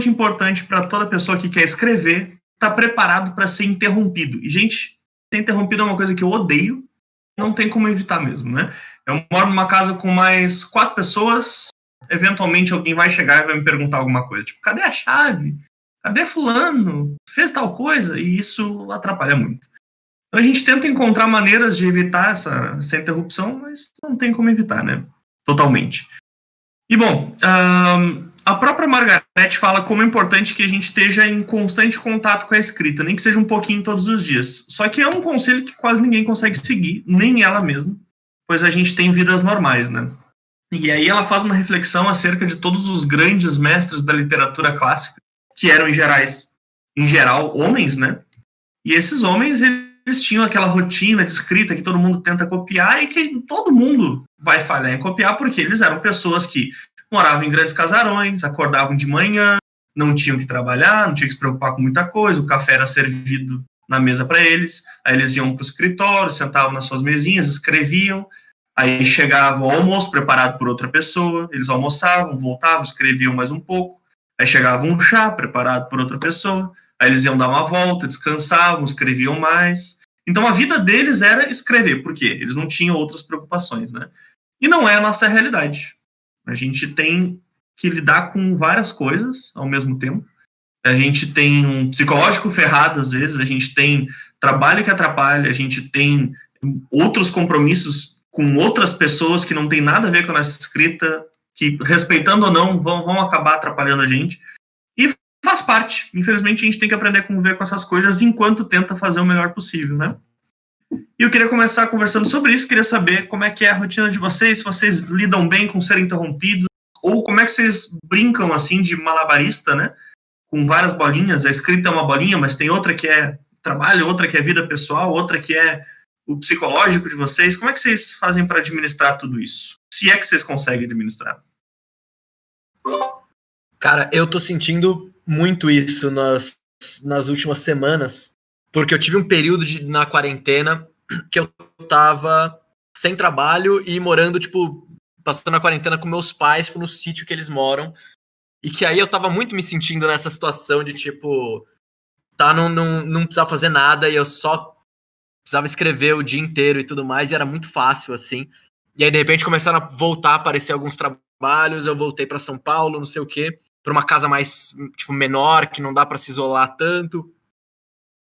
importante para toda pessoa que quer escrever estar preparado para ser interrompido. E, gente, ser interrompido é uma coisa que eu odeio, não tem como evitar mesmo, né? Eu moro numa casa com mais 4 pessoas, eventualmente alguém vai chegar e vai me perguntar alguma coisa, tipo, cadê a chave? Cadê fulano? Fez tal coisa? E isso atrapalha muito. Então a gente tenta encontrar maneiras de evitar essa interrupção, mas não tem como evitar, né? Totalmente. E, bom, a própria Margarete fala como é importante que a gente esteja em constante contato com a escrita, nem que seja um pouquinho todos os dias. Só que é um conselho que quase ninguém consegue seguir, nem ela mesma, pois a gente tem vidas normais, né? E aí ela faz uma reflexão acerca de todos os grandes mestres da literatura clássica, que eram, em geral, homens, né? E esses homens, eles tinham aquela rotina de escrita que todo mundo tenta copiar e que todo mundo vai falhar em copiar, porque eles eram pessoas que moravam em grandes casarões, acordavam de manhã, não tinham que trabalhar, não tinham que se preocupar com muita coisa, o café era servido na mesa para eles, aí eles iam para o escritório, sentavam nas suas mesinhas, escreviam, aí chegava o almoço preparado por outra pessoa, eles almoçavam, voltavam, escreviam mais um pouco, aí chegava um chá preparado por outra pessoa, aí eles iam dar uma volta, descansavam, escreviam mais. Então a vida deles era escrever, por quê? Eles não tinham outras preocupações, né? E não é a nossa realidade. A gente tem que lidar com várias coisas ao mesmo tempo. A gente tem um psicológico ferrado às vezes, a gente tem trabalho que atrapalha, a gente tem outros compromissos com outras pessoas que não tem nada a ver com a nossa escrita, que, respeitando ou não, vão acabar atrapalhando a gente. E faz parte. Infelizmente, a gente tem que aprender a conviver com essas coisas enquanto tenta fazer o melhor possível, né? E eu queria começar conversando sobre isso, queria saber como é que é a rotina de vocês, se vocês lidam bem com ser interrompidos, ou como é que vocês brincam, assim, de malabarista, né? Com várias bolinhas, a escrita é uma bolinha, mas tem outra que é trabalho, outra que é vida pessoal, outra que é o psicológico de vocês. Como é que vocês fazem para administrar tudo isso? Se é que vocês conseguem administrar. Cara, eu tô sentindo muito isso nas últimas semanas, porque eu tive um período na quarentena que eu tava sem trabalho e morando, tipo, passando a quarentena com meus pais, tipo, no sítio que eles moram, e que aí eu tava muito me sentindo nessa situação de, tipo, não precisava fazer nada e eu só precisava escrever o dia inteiro e tudo mais, e era muito fácil, assim. E aí, de repente, começaram a voltar a aparecer alguns trabalhos, eu voltei pra São Paulo, não sei o quê, pra uma casa mais, tipo, menor, que não dá pra se isolar tanto.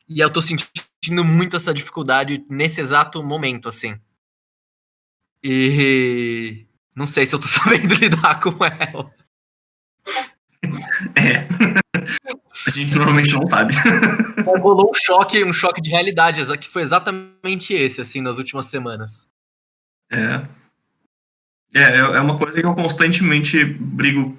E eu tô sentindo muito essa dificuldade nesse exato momento, assim. E não sei se eu tô sabendo lidar com ela. A gente normalmente não sabe. Rolou um choque de realidade, que foi exatamente esse, assim, nas últimas semanas. É uma coisa que eu constantemente brigo,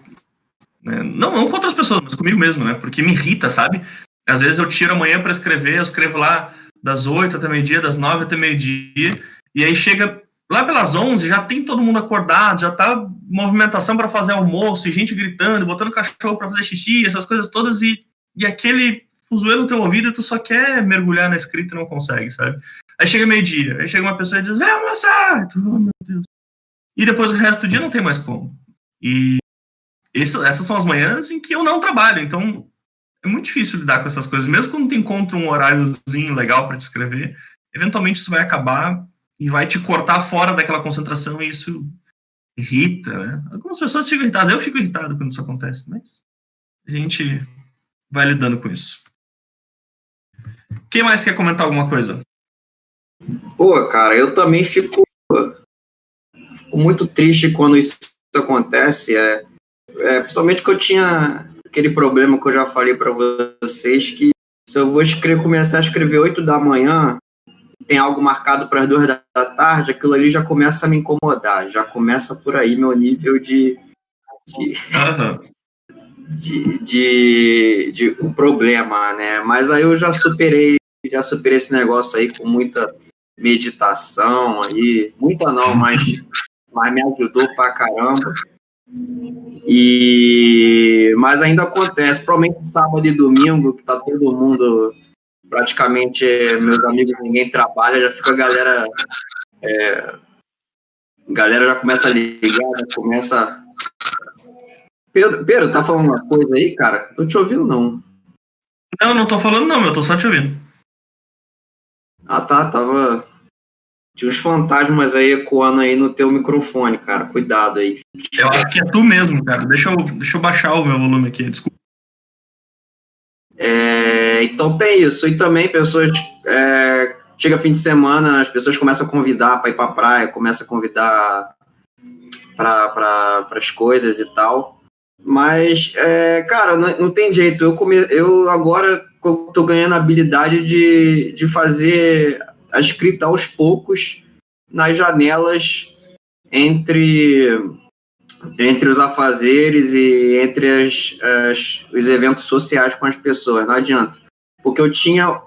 né? Não com outras pessoas, mas comigo mesmo, né? Porque me irrita, sabe? Às vezes eu tiro amanhã para escrever, eu escrevo lá das 8 até meio-dia, das 9 até meio-dia, e aí chega lá pelas 11, já tem todo mundo acordado, já tá movimentação para fazer almoço, e gente gritando, botando cachorro para fazer xixi, essas coisas todas, e aquele fuzuê no teu ouvido, tu só quer mergulhar na escrita e não consegue, sabe? Aí chega meio-dia, aí chega uma pessoa e diz, vem almoçar! Tu, oh, meu Deus. E depois o resto do dia não tem mais como. E essas são as manhãs em que eu não trabalho, então é muito difícil lidar com essas coisas. Mesmo quando tu encontra um horáriozinho legal para te escrever, eventualmente isso vai acabar e vai te cortar fora daquela concentração e isso irrita, né? Algumas pessoas ficam irritadas, eu fico irritado quando isso acontece, mas a gente vai lidando com isso. Quem mais quer comentar alguma coisa? Pô, cara, eu também fico muito triste quando isso acontece, principalmente que eu tinha aquele problema que eu já falei para vocês, que se eu vou começar a escrever 8 da manhã, tem algo marcado para as 2 da tarde, aquilo ali já começa a me incomodar, já começa por aí meu nível de um problema, né? Mas aí eu já superei esse negócio aí com muita meditação aí, muita não, mas me ajudou pra caramba. Mas ainda acontece, provavelmente sábado e domingo, que tá todo mundo, praticamente meus amigos, ninguém trabalha, já fica a galera já começa a ligar, já começa Pedro, tá falando uma coisa aí, cara? Tô te ouvindo, não. Não tô falando não, eu tô só te ouvindo. Ah, tá, tinha uns fantasmas aí ecoando aí no teu microfone, cara. Cuidado aí. Eu acho que é tu mesmo, cara. Deixa eu baixar o meu volume aqui, desculpa. Então tem isso. E também pessoas... chega fim de semana, as pessoas começam a convidar para ir pra praia, começam a convidar para as coisas e tal. Mas, cara, não tem jeito. Eu agora tô ganhando a habilidade de fazer a escrita aos poucos nas janelas entre os afazeres e entre os eventos sociais com as pessoas. Não adianta. Porque eu tinha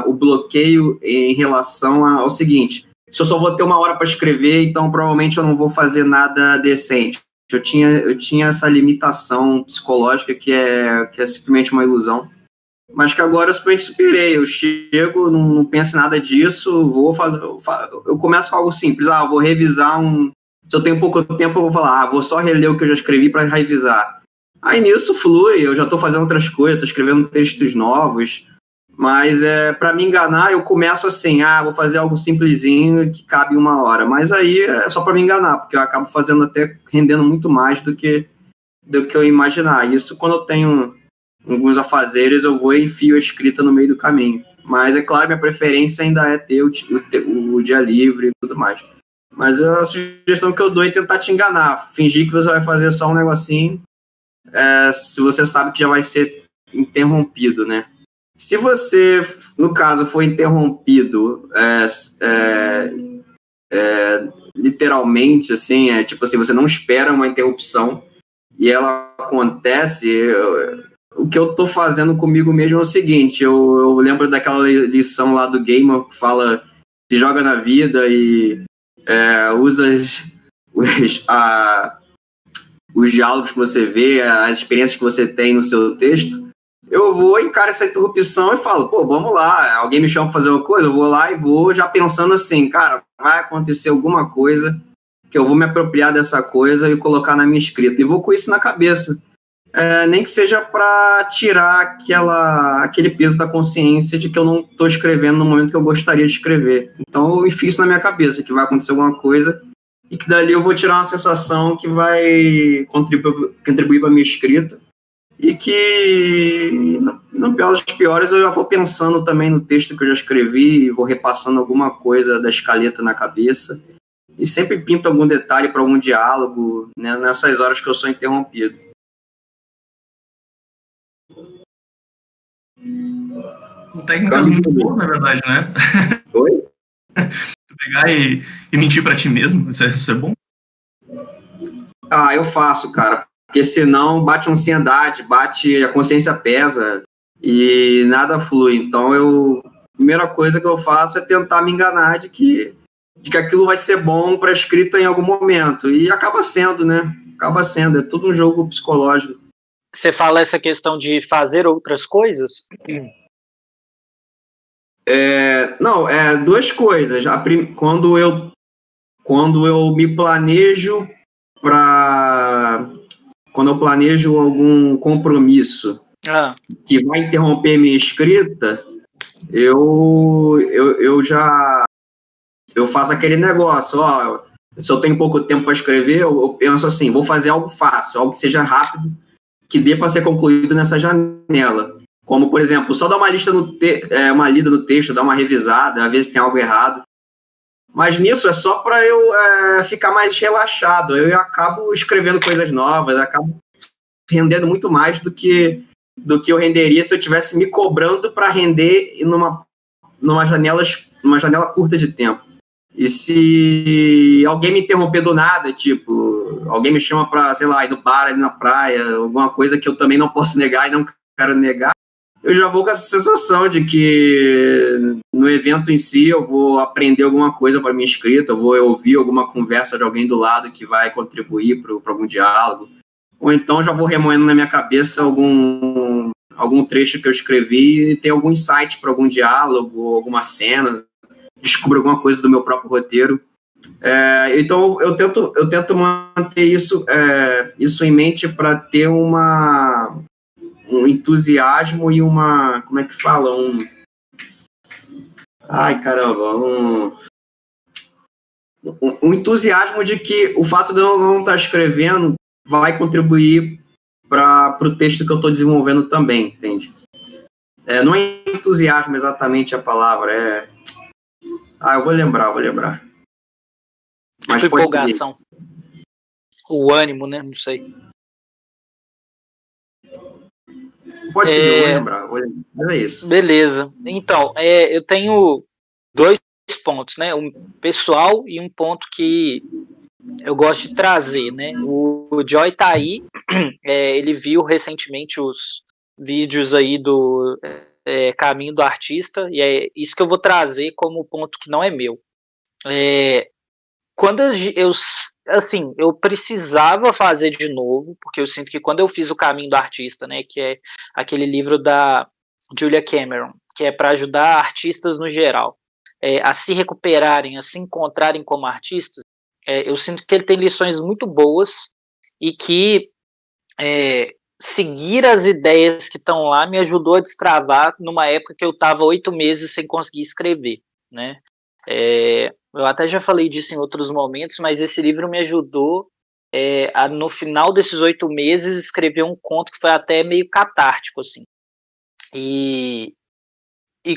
o bloqueio em relação ao seguinte: se eu só vou ter 1 hora para escrever, então provavelmente eu não vou fazer nada decente. Eu tinha essa limitação psicológica que é simplesmente uma ilusão, mas que agora eu simplesmente superei. Eu chego, não penso em nada disso, eu começo com algo simples. Vou revisar se eu tenho pouco tempo, eu vou falar, vou só reler o que eu já escrevi para revisar. Aí nisso flui, eu já estou fazendo outras coisas, estou escrevendo textos novos, mas para me enganar eu começo assim, vou fazer algo simplesinho que cabe 1 hora, mas aí é só para me enganar, porque eu acabo fazendo até rendendo muito mais do que eu imaginar. Isso quando eu tenho alguns afazeres, eu vou e enfio a escrita no meio do caminho. Mas é claro, minha preferência ainda é ter o dia livre e tudo mais. Mas a sugestão que eu dou é tentar te enganar, fingir que você vai fazer só um negocinho, se você sabe que já vai ser interrompido, né? Se você, no caso, for interrompido literalmente, assim, tipo assim, você não espera uma interrupção e ela acontece, o que eu tô fazendo comigo mesmo é o seguinte: eu lembro daquela lição lá do Gamer que fala, se joga na vida e usa os diálogos que você vê, as experiências que você tem no seu texto. Eu vou, encaro essa interrupção e falo, vamos lá, alguém me chama para fazer uma coisa, eu vou lá e vou já pensando assim, cara, vai acontecer alguma coisa que eu vou me apropriar dessa coisa e colocar na minha escrita. E vou com isso na cabeça. Nem que seja para tirar aquele peso da consciência de que eu não estou escrevendo no momento que eu gostaria de escrever. Então eu enfio isso na minha cabeça, que vai acontecer alguma coisa e que dali eu vou tirar uma sensação que vai contribuir para a minha escrita. E que, no pior dos piores, eu já vou pensando também no texto que eu já escrevi, vou repassando alguma coisa da escaleta na cabeça, e sempre pinto algum detalhe para algum diálogo, né, nessas horas que eu sou interrompido. Técnicas muito boas, na verdade, né? Oi? Pegar e mentir para ti mesmo, isso é bom? Eu faço, cara. Porque senão bate a ansiedade, a consciência pesa e nada flui. Então a primeira coisa que eu faço é tentar me enganar de que aquilo vai ser bom para a escrita em algum momento. E acaba sendo, né? Acaba sendo. É tudo um jogo psicológico. Você fala essa questão de fazer outras coisas? Não, duas coisas. Quando eu me planejo quando eu planejo algum compromisso que vai interromper minha escrita, eu faço aquele negócio, se eu tenho pouco tempo para escrever, eu penso assim, vou fazer algo fácil, algo que seja rápido, que dê para ser concluído nessa janela. Como, por exemplo, só dar uma uma lida no texto, dar uma revisada, ver se tem algo errado. Mas nisso é só para eu ficar mais relaxado. Eu acabo escrevendo coisas novas, acabo rendendo muito mais do que eu renderia se eu estivesse me cobrando para render numa janela curta de tempo. E se alguém me interromper do nada, tipo, alguém me chama para, sei lá, ir no bar, ali na praia, alguma coisa que eu também não posso negar e não quero negar, eu já vou com essa sensação de que no evento em si eu vou aprender alguma coisa para minha escrita, eu vou ouvir alguma conversa de alguém do lado que vai contribuir para algum diálogo, ou então já vou remoendo na minha cabeça algum trecho que eu escrevi e ter algum insight para algum diálogo, alguma cena, descubro alguma coisa do meu próprio roteiro Então eu tento manter isso em mente para ter um entusiasmo e uma, como é que fala, ai caramba, um entusiasmo de que o fato de eu não estar escrevendo vai contribuir para o texto que eu estou desenvolvendo também, entende? Não é entusiasmo exatamente a palavra, eu vou lembrar. Mas empolgação. O ânimo, né? Não sei. Pode ser, eu vou lembrar. Mas é isso. Beleza. Então, eu tenho 2 pontos, né? Um pessoal e um ponto que eu gosto de trazer, né? O Joy tá aí, ele viu recentemente os vídeos aí do Caminho do Artista, e é isso que eu vou trazer como ponto que não é meu. Quando eu precisava fazer de novo, porque eu sinto que quando eu fiz o Caminho do Artista, né, que é aquele livro da Julia Cameron, que é para ajudar artistas no geral a se recuperarem, a se encontrarem como artistas, eu sinto que ele tem lições muito boas e que seguir as ideias que estão lá me ajudou a destravar numa época que eu estava 8 meses sem conseguir escrever, né? Eu até já falei disso em outros momentos, mas esse livro me ajudou a, no final desses 8 meses, escrever um conto que foi até meio catártico, assim. E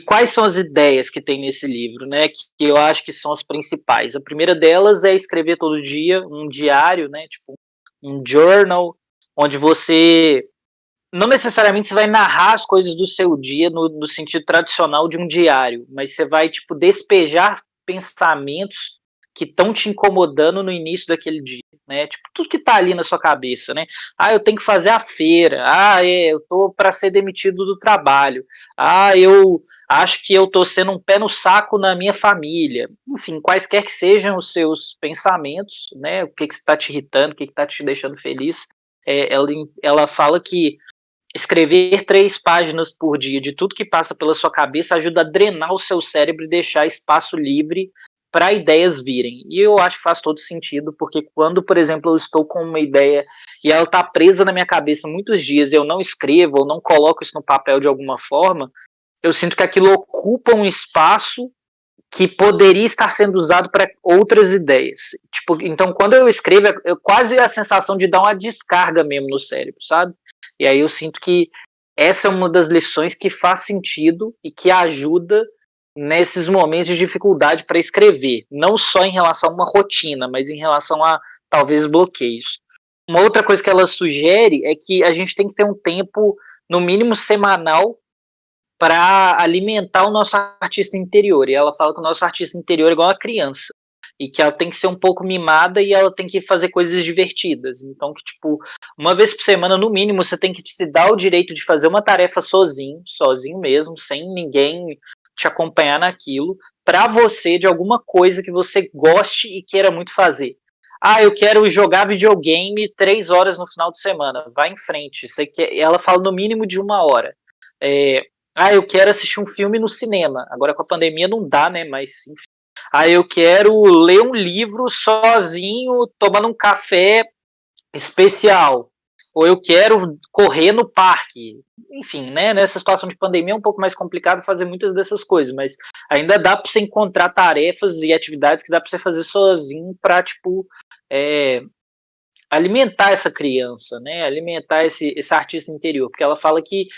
quais são as ideias que tem nesse livro, né? Que eu acho que são as principais. A primeira delas é escrever todo dia um diário, né? Tipo um journal, onde você não necessariamente você vai narrar as coisas do seu dia no sentido tradicional de um diário, mas você vai tipo despejar pensamentos que estão te incomodando no início daquele dia, né? Tipo, tudo que tá ali na sua cabeça, né? Eu tenho que fazer a feira. Eu tô para ser demitido do trabalho. Eu acho que eu tô sendo um pé no saco na minha família. Enfim, quaisquer que sejam os seus pensamentos, né? O que está te irritando, o que está te deixando feliz. Ela fala que escrever 3 páginas por dia de tudo que passa pela sua cabeça ajuda a drenar o seu cérebro e deixar espaço livre para ideias virem. E eu acho que faz todo sentido, porque quando, por exemplo, eu estou com uma ideia e ela está presa na minha cabeça muitos dias e eu não escrevo ou não coloco isso no papel de alguma forma, eu sinto que aquilo ocupa um espaço que poderia estar sendo usado para outras ideias. Tipo, então, quando eu escrevo, é quase a sensação de dar uma descarga mesmo no cérebro, sabe? E aí eu sinto que essa é uma das lições que faz sentido e que ajuda nesses momentos de dificuldade para escrever, não só em relação a uma rotina, mas em relação a talvez bloqueios. Uma outra coisa que ela sugere é que a gente tem que ter um tempo, no mínimo semanal, para alimentar o nosso artista interior. E ela fala que o nosso artista interior é igual a criança, e que ela tem que ser um pouco mimada e ela tem que fazer coisas divertidas. Então, que tipo, uma vez por semana, no mínimo, você tem que se dar o direito de fazer uma tarefa sozinho mesmo, sem ninguém te acompanhar naquilo, para você, de alguma coisa que você goste e queira muito fazer. Eu quero jogar videogame 3 horas no final de semana. Vai em frente. Ela fala no mínimo de 1 hora. Eu quero assistir um filme no cinema. Agora com a pandemia não dá, né? Mas enfim. Eu quero ler um livro sozinho, tomando um café especial. Ou eu quero correr no parque. Enfim, né? Nessa situação de pandemia é um pouco mais complicado fazer muitas dessas coisas, mas ainda dá para você encontrar tarefas e atividades que dá para você fazer sozinho para, tipo, alimentar essa criança, né? Alimentar esse artista interior. Porque ela fala que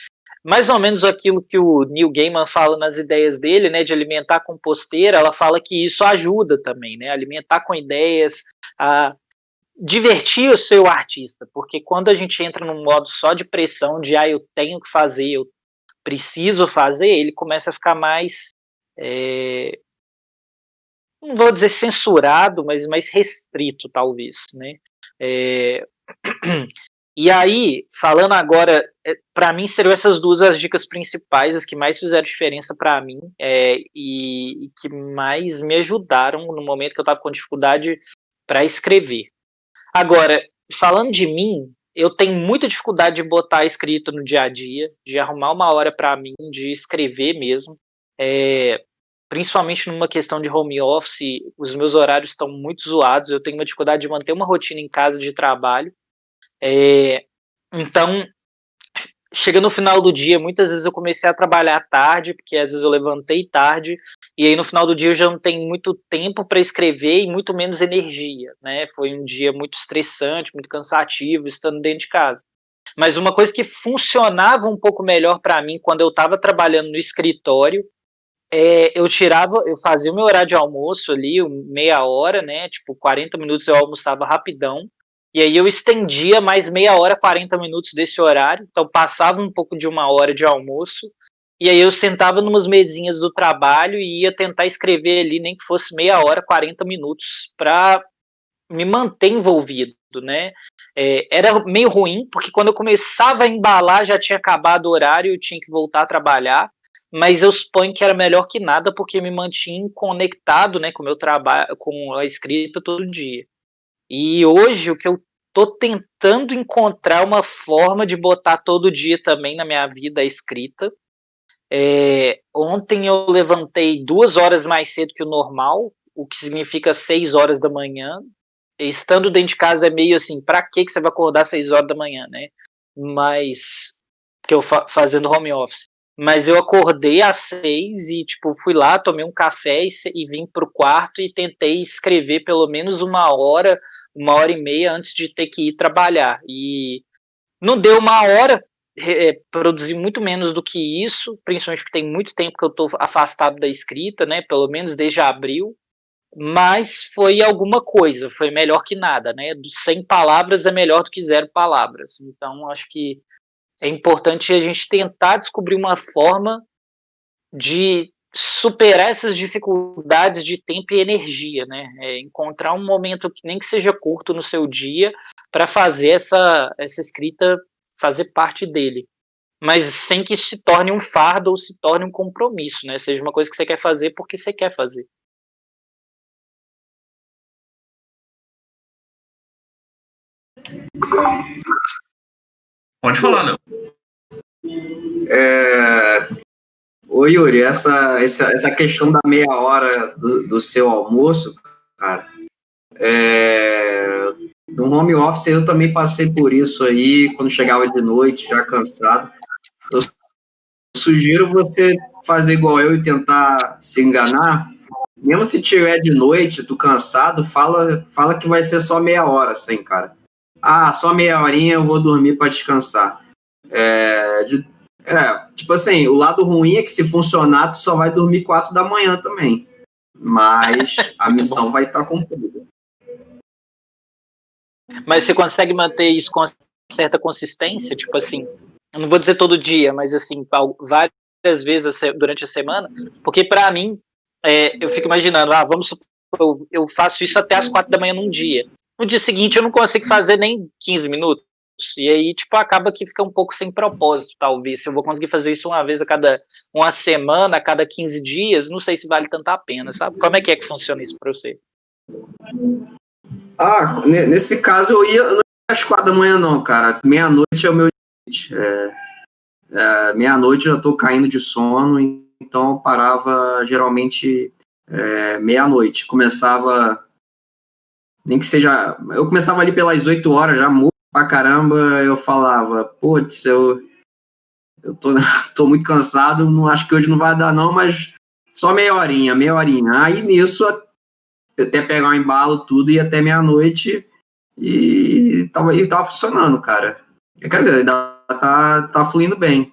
mais ou menos aquilo que o Neil Gaiman fala nas ideias dele, né, de alimentar com posteira, ela fala que isso ajuda também, né, alimentar com ideias, a divertir o seu artista, porque quando a gente entra num modo só de pressão, de eu tenho que fazer, eu preciso fazer, ele começa a ficar mais, não vou dizer censurado, mas mais restrito, talvez, né. E aí, falando agora, para mim seriam essas 2 as dicas principais, as que mais fizeram diferença para mim e que mais me ajudaram no momento que eu estava com dificuldade para escrever. Agora, falando de mim, eu tenho muita dificuldade de botar escrito no dia a dia, de arrumar 1 hora para mim, de escrever mesmo. principalmente numa questão de home office, os meus horários estão muito zoados, eu tenho uma dificuldade de manter uma rotina em casa de trabalho. Então, chega no final do dia, muitas vezes eu comecei a trabalhar tarde, porque às vezes eu levantei tarde, e aí no final do dia eu já não tenho muito tempo para escrever e muito menos energia, né? Foi um dia muito estressante, muito cansativo, estando dentro de casa. Mas uma coisa que funcionava um pouco melhor para mim quando eu estava trabalhando no escritório, eu fazia o meu horário de almoço ali, meia hora, né? Tipo, 40 minutos eu almoçava rapidão, e aí eu estendia mais meia hora, 40 minutos desse horário, então passava um pouco de uma hora de almoço, e aí eu sentava numas mesinhas do trabalho e ia tentar escrever ali, nem que fosse meia hora, 40 minutos, para me manter envolvido, né? Era meio ruim, porque quando eu começava a embalar, já tinha acabado o horário, eu tinha que voltar a trabalhar, mas eu suponho que era melhor que nada, porque me mantinha conectado, né, com o meu trabalho, com a escrita todo dia. E hoje o que eu tô tentando encontrar uma forma de botar todo dia também na minha vida a escrita. Ontem eu levantei 2 horas mais cedo que o normal, o que significa 6 horas da manhã. Estando dentro de casa é meio assim, pra que você vai acordar 6 horas da manhã, né? Mas, que eu fazendo home office. Mas eu acordei às 6 e, tipo, fui lá, tomei um café e vim pro quarto e tentei escrever pelo menos 1 hora e meia antes de ter que ir trabalhar. E não deu 1 hora, produzi muito menos do que isso, principalmente porque tem muito tempo que eu tô afastado da escrita, né? Pelo menos desde abril. Mas foi alguma coisa, foi melhor que nada, né? 100 palavras é melhor do que 0 palavras. Então, acho que é importante a gente tentar descobrir uma forma de superar essas dificuldades de tempo e energia, né? Encontrar um momento que nem que seja curto no seu dia para fazer essa escrita fazer parte dele. Mas sem que se torne um fardo ou se torne um compromisso, né? Seja uma coisa que você quer fazer porque você quer fazer. Pode falar, Léo. Ô Yuri, essa questão da meia hora do seu almoço, cara, no home office eu também passei por isso aí, quando chegava de noite, já cansado. Eu sugiro você fazer igual eu e tentar se enganar. Mesmo se tiver de noite, tu cansado, fala que vai ser só meia hora, assim, cara. Só meia horinha eu vou dormir para descansar. Tipo assim, o lado ruim é que se funcionar, tu só vai dormir 4 da manhã também. Mas a missão vai estar cumprida. Mas você consegue manter isso com certa consistência? Tipo assim, eu não vou dizer todo dia, mas assim, várias vezes durante a semana? Porque para mim, eu fico imaginando, vamos supor, eu faço isso até as 4 da manhã num dia. No dia seguinte eu não consigo fazer nem 15 minutos. E aí, tipo, acaba que fica um pouco sem propósito, talvez. Se eu vou conseguir fazer isso uma semana, a cada 15 dias, não sei se vale tanto a pena, sabe? Como é que funciona isso pra você? Nesse caso eu não ia às 4 da manhã não, cara. Meia-noite é o meu limite. Meia-noite eu já tô caindo de sono, então eu parava geralmente meia-noite. Começava, nem que seja, eu começava ali pelas 8 horas, já morto pra caramba, eu falava, putz, eu tô muito cansado, não acho que hoje não vai dar não, mas só meia horinha. Aí nisso, até pegar um embalo, tudo, e até meia-noite, e tava funcionando, cara. Quer dizer, tá fluindo bem,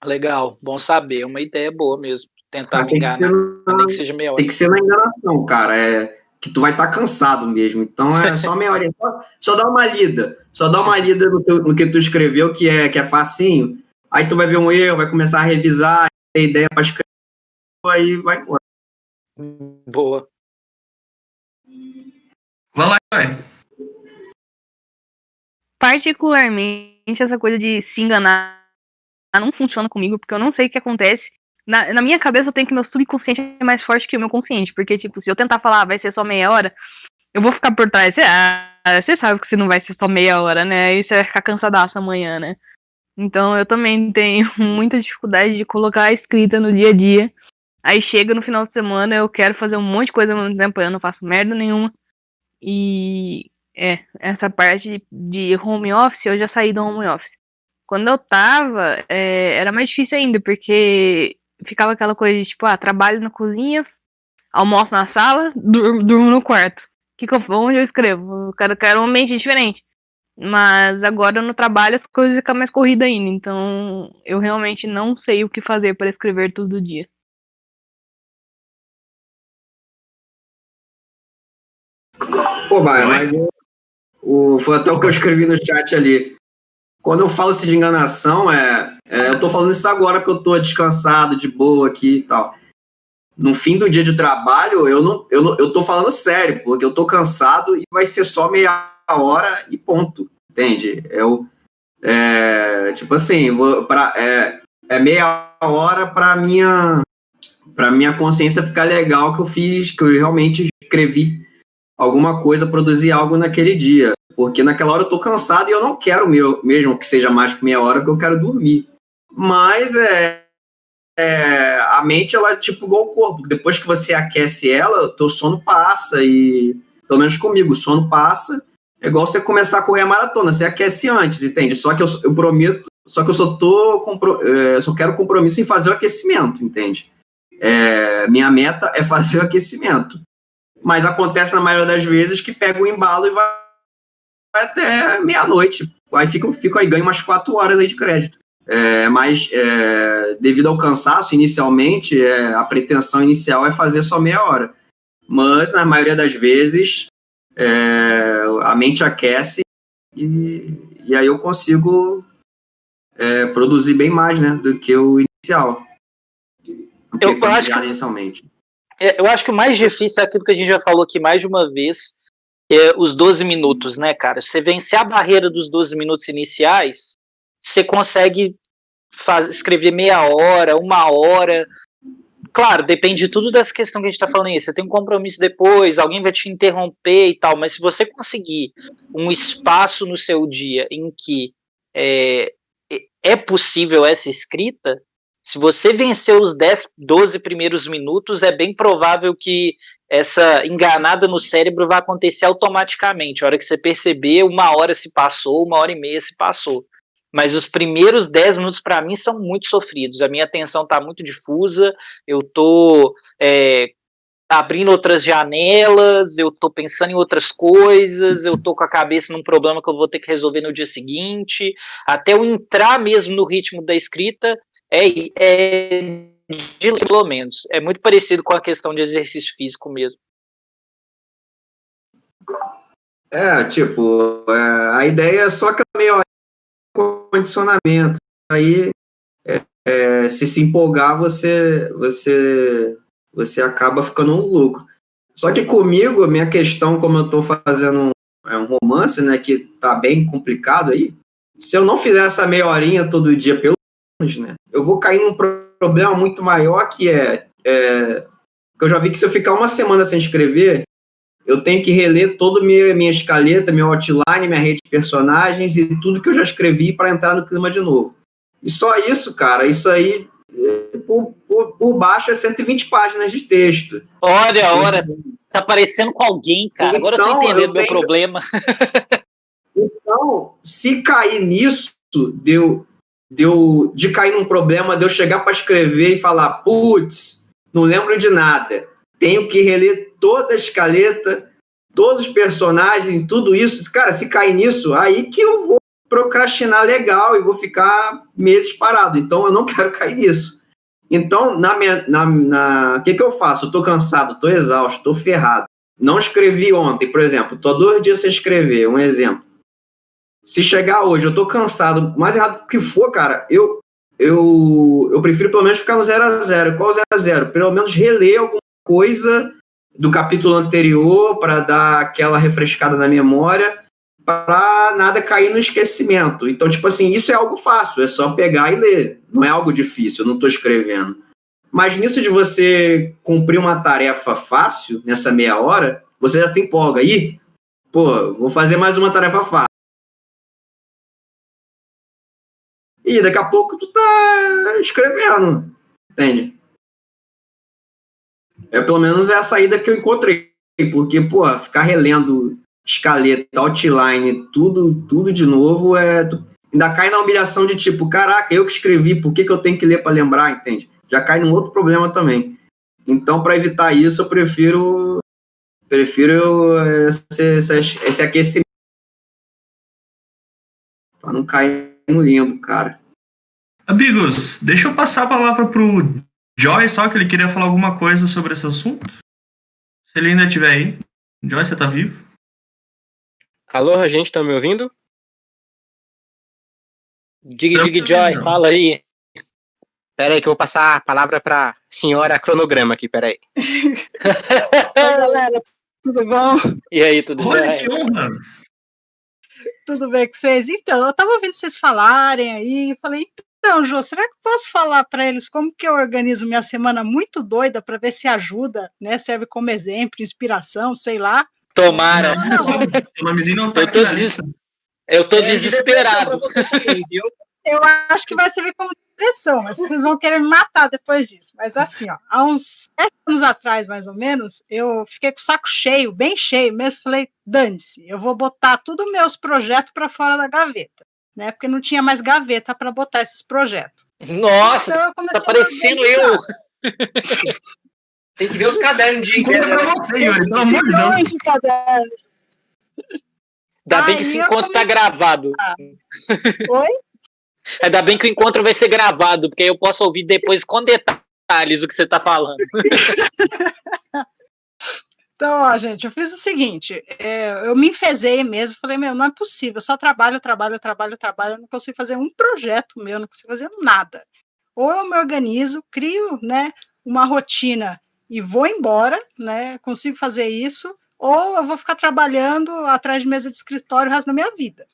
Legal, bom saber, é uma ideia boa mesmo, tentar me enganar, nem que seja meia hora. Tem que ser na enganação, cara, que tu vai estar cansado mesmo, então é só meia hora, só dá uma lida no que tu escreveu, que é facinho, aí tu vai ver um erro, vai começar a revisar, ter ideia pra escrever, aí vai embora. Boa. Vai lá, vai. Particularmente, essa coisa de se enganar não funciona comigo, porque eu não sei o que acontece. Na minha cabeça eu tenho que meu subconsciente é mais forte que o meu consciente, porque, tipo, se eu tentar falar, vai ser só meia hora, eu vou ficar por trás. Você sabe que se não vai ser só meia hora, né? Aí você vai ficar cansadaço amanhã, né? Então eu também tenho muita dificuldade de colocar a escrita no dia a dia. Aí chega no final de semana, eu quero fazer um monte de coisa ao mesmo tempo, eu não faço merda nenhuma. E essa parte de home office, eu já saí do home office. Quando eu tava, era mais difícil ainda, porque ficava aquela coisa de, tipo, trabalho na cozinha, almoço na sala, durmo no quarto. Onde eu escrevo? Eu quero um ambiente diferente. Mas agora no trabalho as coisas ficam mais corridas ainda, então eu realmente não sei o que fazer para escrever todo dia. Pô, mas foi até o que eu escrevi no chat ali. Quando eu falo de enganação, eu tô falando isso agora que eu tô descansado, de boa aqui e tal. No fim do dia de trabalho, eu tô falando sério, porque eu tô cansado e vai ser só meia hora e ponto, entende? Tipo assim, meia hora para minha consciência ficar legal que eu realmente escrevi alguma coisa, produzir algo naquele dia. Porque naquela hora eu tô cansado e eu não quero mesmo que seja mais que meia hora, porque eu quero dormir. Mas a mente, ela é tipo igual o corpo. Depois que você aquece ela, o teu sono passa e, pelo menos comigo, o sono passa. É igual você começar a correr a maratona, você aquece antes, entende? Só que eu prometo, só que eu só quero compromisso em fazer o aquecimento, entende? Minha meta é fazer o aquecimento. Mas acontece na maioria das vezes que pega o embalo e vai até meia-noite. Aí fico aí, ganho umas 4 horas aí de crédito. Mas devido ao cansaço, inicialmente, a pretensão inicial é fazer só meia hora. Mas, na maioria das vezes, a mente aquece e aí eu consigo produzir bem mais, né, do que o inicial. Eu acho que o mais difícil é aquilo que a gente já falou aqui mais de uma vez, os 12 minutos, né, cara? Se você vencer a barreira dos 12 minutos iniciais, você consegue escrever meia hora, 1 hora. Claro, depende de tudo dessa questão que a gente tá falando aí. Você tem um compromisso depois, alguém vai te interromper e tal, mas se você conseguir um espaço no seu dia em que é possível essa escrita, se você vencer os 12 primeiros minutos, é bem provável que essa enganada no cérebro vai acontecer automaticamente. A hora que você perceber, 1 hora se passou, 1 hora e meia se passou. Mas os primeiros 10 minutos, para mim, são muito sofridos. A minha atenção está muito difusa, eu estou abrindo outras janelas, eu estou pensando em outras coisas, eu estou com a cabeça num problema que eu vou ter que resolver no dia seguinte. Até eu entrar mesmo no ritmo da escrita, de pelo menos. É muito parecido com a questão de exercício físico mesmo. A ideia é só que meio condicionamento. Aí, se empolgar, você acaba ficando um louco. Só que comigo, a minha questão, como eu estou fazendo um romance, né, que tá bem complicado aí, se eu não fizer essa meia horinha todo dia, pelo menos, né, eu vou cair num problema muito maior, que que eu já vi que se eu ficar uma semana sem escrever, eu tenho que reler toda minha escaleta, meu outline, minha rede de personagens e tudo que eu já escrevi para entrar no clima de novo. E só isso, cara, isso aí, por baixo, é 120 páginas de texto. Olha, tá parecendo com alguém, cara. Agora eu tô entendendo meu problema. Então, se cair nisso, de cair num problema, de eu chegar para escrever e falar, putz, não lembro de nada, tenho que reler toda a escaleta, todos os personagens, tudo isso. Cara, se cair nisso, aí que eu vou procrastinar legal e vou ficar meses parado. Então, eu não quero cair nisso. Então, o que eu faço? Eu tô cansado, tô exausto, tô ferrado. Não escrevi ontem, por exemplo, tô 2 dias sem escrever, um exemplo. Se chegar hoje, eu tô cansado, mais errado que for, cara, eu prefiro pelo menos ficar no 0-0. Qual 0-0? Pelo menos reler alguma coisa do capítulo anterior para dar aquela refrescada na memória, para nada cair no esquecimento. Então, tipo assim, isso é algo fácil, é só pegar e ler. Não é algo difícil, eu não estou escrevendo. Mas nisso de você cumprir uma tarefa fácil, nessa meia hora, você já se empolga. Vou fazer mais uma tarefa fácil. E daqui a pouco tu tá escrevendo, entende? Pelo menos é a saída que eu encontrei, porque, pô, ficar relendo escaleta, outline, tudo de novo, ainda cai na humilhação de tipo, caraca, eu que escrevi, por que eu tenho que ler para lembrar, entende? Já cai num outro problema também. Então, para evitar isso, eu prefiro esse aquecimento, para não cair no limbo, cara. Amigos, deixa eu passar a palavra pro Joy, só que ele queria falar alguma coisa sobre esse assunto. Se ele ainda estiver aí. Joy, você tá vivo? Alô, gente, tá me ouvindo? Dig, Joy, fala aí. Pera aí que eu vou passar a palavra pra senhora cronograma aqui, pera aí. Oi, galera, tudo bom? E aí, tudo Olha bem? que honra! Tudo bem com vocês? Então, eu tava ouvindo vocês falarem aí, falei, então, Jô, será que eu posso falar para eles como que eu organizo minha semana muito doida para ver se ajuda, né? Serve como exemplo, inspiração, sei lá. Tomara. O nomezinho não tá Eu tô, aqui na lista. eu tô desesperado. Eu acho que vai servir como depressão, mas vocês vão querer me matar depois disso. Mas assim, ó, há uns 7 anos atrás, mais ou menos, eu fiquei com o saco cheio, bem cheio mesmo, falei, dane-se, eu vou botar todos os meus projetos para fora da gaveta, né? Porque não tinha mais gaveta para botar esses projetos. Nossa, então, eu comecei tá parecendo eu. Tem que ver os cadernos de... Conta pra você, Yuri, pelo amor de Deus. de caderno. Ainda bem que esse encontro tá gravado. Oi? Ainda bem que o encontro vai ser gravado, porque aí eu posso ouvir depois com detalhes o que você tá falando. Então, ó, gente, eu fiz o seguinte, eu me enfezei mesmo, falei, não é possível, eu só trabalho, eu não consigo fazer um projeto meu, não consigo fazer nada. Ou eu me organizo, crio, né, uma rotina e vou embora, né, consigo fazer isso, ou eu vou ficar trabalhando atrás de mesa de escritório o resto da minha vida.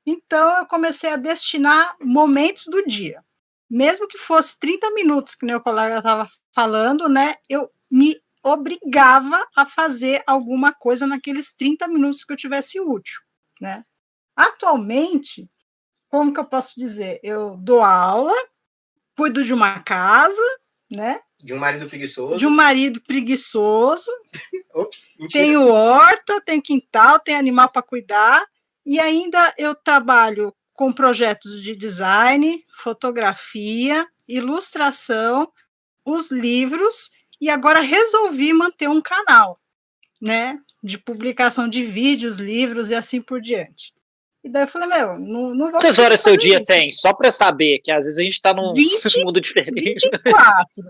Então, eu comecei a destinar momentos do dia. Mesmo que fosse 30 minutos, que nem o colega estava falando, né, eu me obrigava a fazer alguma coisa naqueles 30 minutos que eu tivesse útil, né? Atualmente, como que eu posso dizer? Eu dou aula, cuido de uma casa, né? De um marido preguiçoso. Ops, mentira. Tenho horta, tenho quintal, tenho animal para cuidar, e ainda eu trabalho com projetos de design, fotografia, ilustração, os livros, e agora resolvi manter um canal, né, de publicação de vídeos, livros e assim por diante. E daí eu falei, não vou... Quantas horas seu dia tem? Só para saber, que às vezes a gente tá num mundo diferente. 24.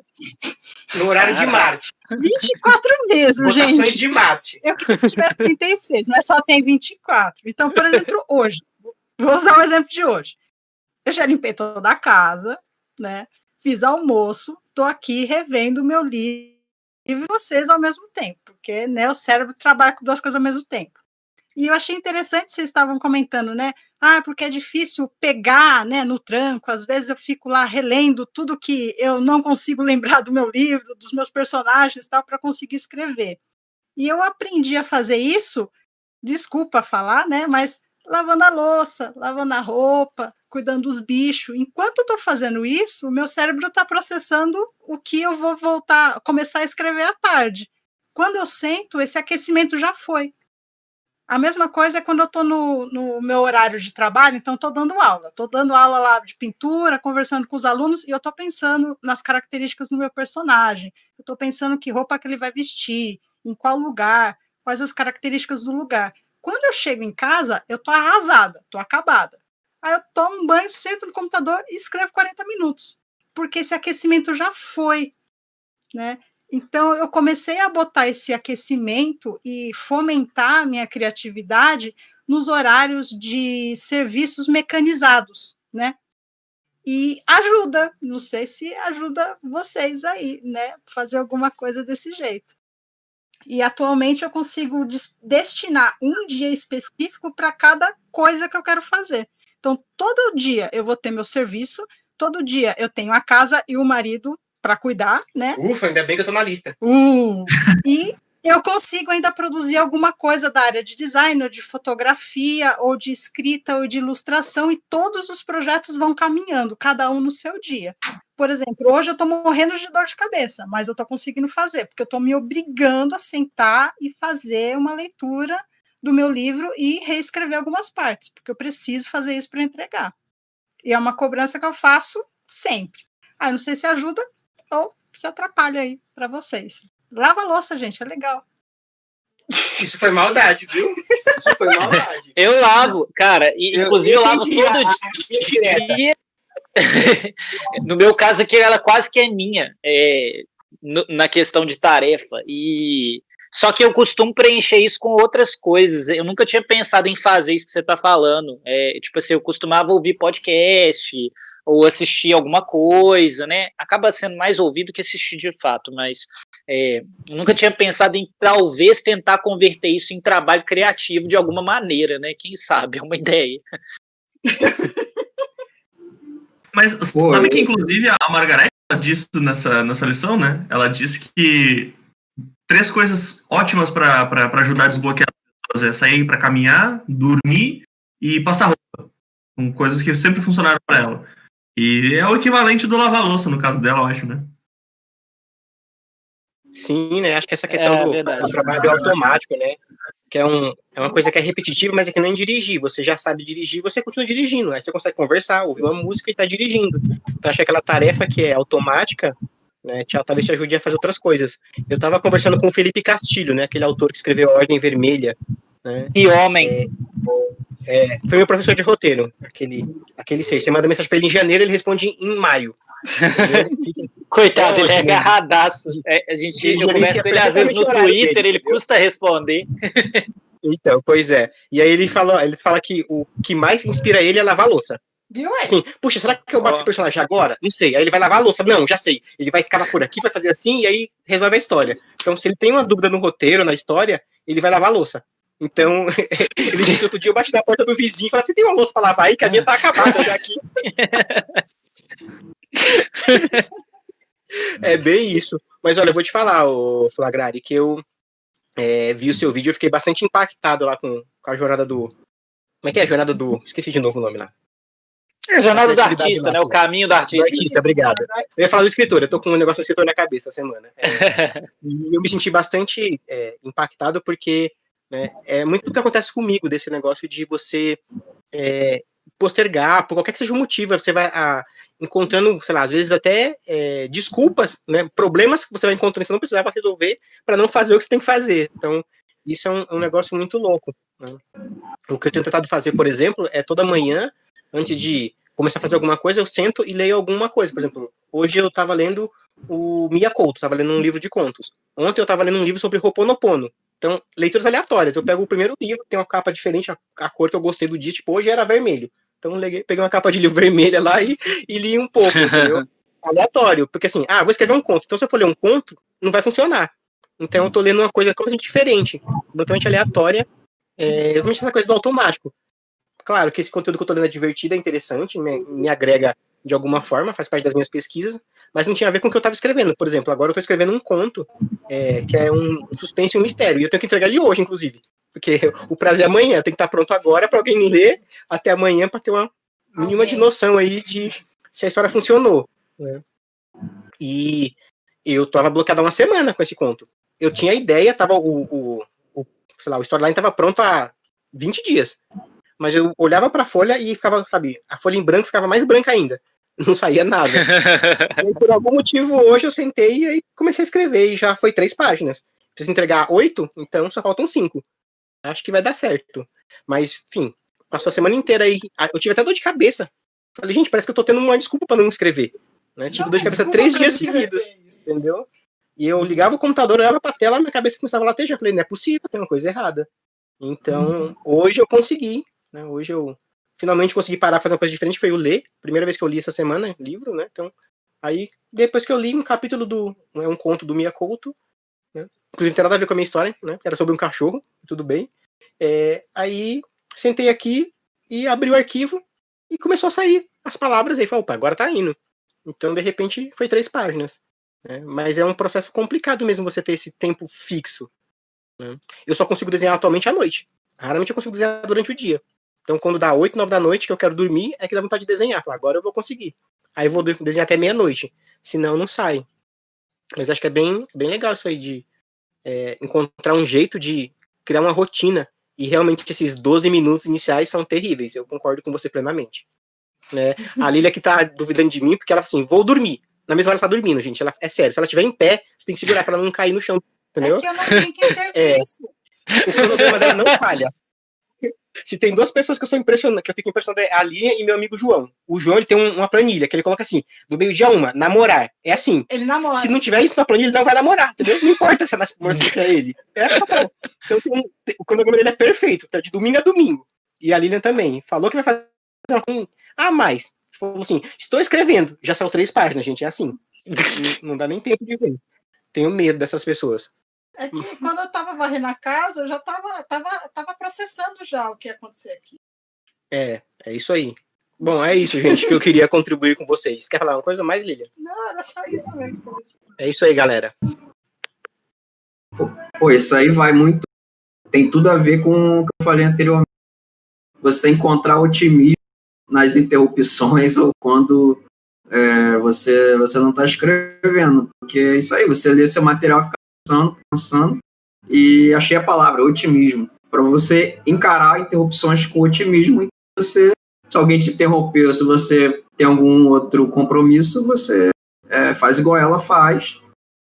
No horário de Marte. 24 mesmo, gente. Votações de Marte. Eu queria que tivesse 36, mas só tem 24. Então, por exemplo, hoje, vou usar o exemplo de hoje. Eu já limpei toda a casa, né? Fiz almoço, tô aqui revendo o meu livro e vocês ao mesmo tempo, porque, né, o cérebro trabalha com 2 coisas ao mesmo tempo. E eu achei interessante, vocês estavam comentando, né? Porque é difícil pegar, né, no tranco. Às vezes eu fico lá relendo tudo que eu não consigo lembrar do meu livro, dos meus personagens, tal, para conseguir escrever. E eu aprendi a fazer isso, desculpa falar, né? Mas lavando a louça, lavando a roupa, cuidando dos bichos. Enquanto eu estou fazendo isso, o meu cérebro está processando o que eu vou começar a escrever à tarde. Quando eu sento, esse aquecimento já foi. A mesma coisa é quando eu estou no meu horário de trabalho, então estou dando aula. Estou dando aula lá de pintura, conversando com os alunos, e eu estou pensando nas características do meu personagem. Eu estou pensando que roupa que ele vai vestir, em qual lugar, quais as características do lugar. Quando eu chego em casa, eu estou arrasada, estou acabada. Aí eu tomo um banho, sento no computador e escrevo 40 minutos. Porque esse aquecimento já foi, né? Então, eu comecei a botar esse aquecimento e fomentar a minha criatividade nos horários de serviços mecanizados, né? E ajuda, não sei se ajuda vocês aí, né? Fazer alguma coisa desse jeito. E atualmente eu consigo destinar um dia específico para cada coisa que eu quero fazer. Então, todo dia eu vou ter meu serviço, todo dia eu tenho a casa e o marido para cuidar, né? Ufa, ainda bem que eu tô na lista. E eu consigo ainda produzir alguma coisa da área de design, ou de fotografia, ou de escrita, ou de ilustração, e todos os projetos vão caminhando, cada um no seu dia. por exemplo, hoje eu tô morrendo de dor de cabeça, mas eu tô conseguindo fazer, porque eu tô me obrigando a sentar e fazer uma leitura do meu livro e reescrever algumas partes, porque eu preciso fazer isso para entregar. E é uma cobrança que eu faço sempre. Não sei se ajuda ou se atrapalha aí para vocês. Lava a louça, gente, é legal. Isso foi maldade, viu? Isso foi maldade. Eu lavo, cara, inclusive eu lavo todo dia. No meu caso aqui, ela quase que é minha, na questão de tarefa. Só que eu costumo preencher isso com outras coisas. Eu nunca tinha pensado em fazer isso que você está falando. Tipo assim, eu costumava ouvir podcast ou assistir alguma coisa, né? Acaba sendo mais ouvido que assistir de fato, mas eu nunca tinha pensado em talvez tentar converter isso em trabalho criativo de alguma maneira, né? Quem sabe, é uma ideia. Mas sabe que, inclusive, a Margareth disse nessa lição, né? Ela disse que 3 coisas ótimas para ajudar a desbloquear as pessoas é sair para caminhar, dormir e passar roupa. São coisas que sempre funcionaram para ela. E é o equivalente do lavar louça, no caso dela, eu acho, né? Sim, né? Acho que essa questão do trabalho automático, né? Que é uma coisa que é repetitiva, mas é que nem dirigir. Você já sabe dirigir, você continua dirigindo. Aí você consegue conversar, ouvir uma música e tá dirigindo. Então, acho que aquela tarefa que é automática, né, talvez te ajude a fazer outras coisas. Eu estava conversando com o Felipe Castilho, né, aquele autor que escreveu A Ordem Vermelha. Né, e homem. Foi meu professor de roteiro, aquele ser. Você manda mensagem para ele em janeiro, ele responde em maio. Coitado, ele é agarradaço. Eu converso com ele às vezes no Twitter, ele custa responder. Então, pois é. E aí ele fala que o que mais inspira ele é lavar louça. Viu, assim, puxa, será que eu bato esse personagem agora? Não sei. Aí ele vai lavar a louça. Não, já sei. Ele vai escavar por aqui, vai fazer assim, e aí resolve a história. Então, se ele tem uma dúvida no roteiro, na história, ele vai lavar a louça. Então, ele disse outro dia, eu bati na porta do vizinho e falei, você tem uma louça pra lavar aí? Que a minha tá acabada já aqui. É bem isso. Mas olha, eu vou te falar, Flagrari, que eu vi o seu vídeo, eu fiquei bastante impactado lá com a jornada do... Como é que é a jornada do... Esqueci de novo o nome lá. A jornada do artista, né? O caminho do artista. Do artista, obrigado. Eu ia falar do escritor, eu tô com um negócio de escritor na cabeça essa semana. E eu me senti bastante impactado porque é muito o que acontece comigo desse negócio de você postergar, por qualquer que seja o motivo, você vai encontrando, sei lá, às vezes até desculpas, né, problemas que você vai encontrando que você não precisava resolver para não fazer o que você tem que fazer. Então, isso é um negócio muito louco. Né? O que eu tenho tentado fazer, por exemplo, é toda manhã, antes de começar a fazer alguma coisa, eu sento e leio alguma coisa. Por exemplo, hoje eu estava lendo o Mia Couto, estava lendo um livro de contos. Ontem eu estava lendo um livro sobre Ho'oponopono. Então, leituras aleatórias. Eu pego o primeiro livro, tem uma capa diferente, a cor que eu gostei do dia, tipo, hoje era vermelho. Então, peguei uma capa de livro vermelha lá e li um pouco, entendeu? Aleatório. Porque assim, vou escrever um conto. Então, se eu for ler um conto, não vai funcionar. Então, eu tô lendo uma coisa completamente diferente, completamente aleatória. Exatamente essa coisa do automático. Claro que esse conteúdo que eu tô lendo é divertido, é interessante, me agrega de alguma forma, faz parte das minhas pesquisas, mas não tinha a ver com o que eu estava escrevendo. Por exemplo, agora eu estou escrevendo um conto que é um suspense e um mistério, e eu tenho que entregar ele hoje, inclusive, porque o prazo é amanhã, tem que estar pronto agora para alguém ler até amanhã para ter uma mínima de noção aí de se a história funcionou. Né? E eu estava bloqueado há uma semana com esse conto. Eu tinha a ideia, tava o storyline estava pronto há 20 dias. Mas eu olhava pra folha e ficava, sabe, a folha em branco ficava mais branca ainda. Não saía nada. E por algum motivo, hoje eu sentei e aí comecei a escrever e já foi 3 páginas. Preciso entregar 8, então só faltam 5. Acho que vai dar certo. Mas, enfim, passou a semana inteira aí. Eu tive até dor de cabeça. Falei, gente, parece que eu tô tendo uma desculpa pra não escrever. Né? Tive dor de cabeça 3 dias seguidos, entendeu? E eu ligava o computador, olhava pra tela, minha cabeça começava a latejar. Falei, não é possível, tem uma coisa errada. Então, hoje eu consegui. Né? Hoje eu finalmente consegui parar pra fazer uma coisa diferente, foi eu ler. Primeira vez que eu li essa semana, livro, né? Então, aí, depois que eu li um capítulo um conto do Mia Couto, né? Inclusive não tem nada a ver com a minha história, né? Era sobre um cachorro, tudo bem. Aí, sentei aqui e abri o arquivo e começou a sair as palavras aí. Falei, opa, agora tá indo. Então, de repente, foi 3 páginas. Né? Mas é um processo complicado mesmo você ter esse tempo fixo. Né? Eu só consigo desenhar atualmente à noite. Raramente eu consigo desenhar durante o dia. Então, quando dá 8, 9 da noite, que eu quero dormir, é que dá vontade de desenhar. Falar, agora eu vou conseguir. aí eu vou desenhar até meia-noite. Senão não sai. Mas acho que é bem legal isso aí de encontrar um jeito de criar uma rotina. E realmente esses 12 minutos iniciais são terríveis. Eu concordo com você plenamente. Né? A Lilia que tá duvidando de mim, porque ela fala assim, vou dormir. Na mesma hora ela tá dormindo, gente. É sério, se ela estiver em pé, você tem que segurar pra ela não cair no chão. Entendeu? É que eu não tenho que serviço. O cronograma dela não falha. Se tem duas pessoas que eu fico impressionado, é a Lilia e meu amigo João. O João, ele tem uma planilha, que ele coloca assim, do meio-dia 1, namorar. É assim. Ele namora. Se não tiver isso na planilha, ele não vai namorar, entendeu? Não importa se a moça quer ele. Então o cronograma dele é perfeito, tá? De domingo a domingo. E a Lilian também. Falou que vai fazer mais. Falou assim, estou escrevendo. Já são 3 páginas, gente, é assim. Não dá nem tempo de ver. Tenho medo dessas pessoas. É que quando eu tava varrendo a casa, eu já tava processando já o que ia acontecer aqui. É isso aí. Bom, é isso, gente, que eu queria contribuir com vocês. Quer falar uma coisa mais, Lilian? Não, era só isso mesmo. É isso aí, galera. Pô, isso aí vai muito... Tem tudo a ver com o que eu falei anteriormente. Você encontrar otimismo nas interrupções ou quando você não está escrevendo. Porque é isso aí, você lê seu material, fica pensando, e achei a palavra, otimismo. Para você encarar interrupções com otimismo, se alguém te interrompeu, se você tem algum outro compromisso, você faz igual ela faz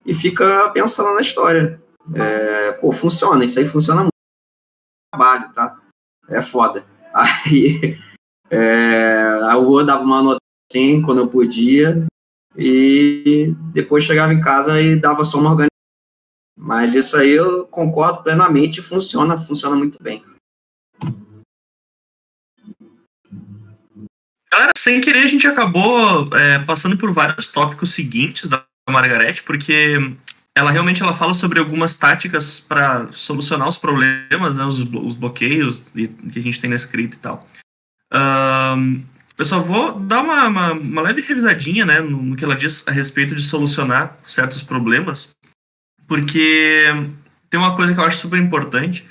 e fica pensando na história. Funciona, isso aí funciona muito. Trabalho, tá? É foda. Aí eu dava uma nota assim quando eu podia e depois chegava em casa e dava só uma organização. Mas isso aí eu concordo plenamente, funciona muito bem. Cara, sem querer a gente acabou passando por vários tópicos seguintes da Margareth, porque ela realmente fala sobre algumas táticas para solucionar os problemas, né, os bloqueios que a gente tem na escrita e tal. Eu só vou dar uma leve revisadinha, né, no que ela diz a respeito de solucionar certos problemas, porque tem uma coisa que eu acho super importante,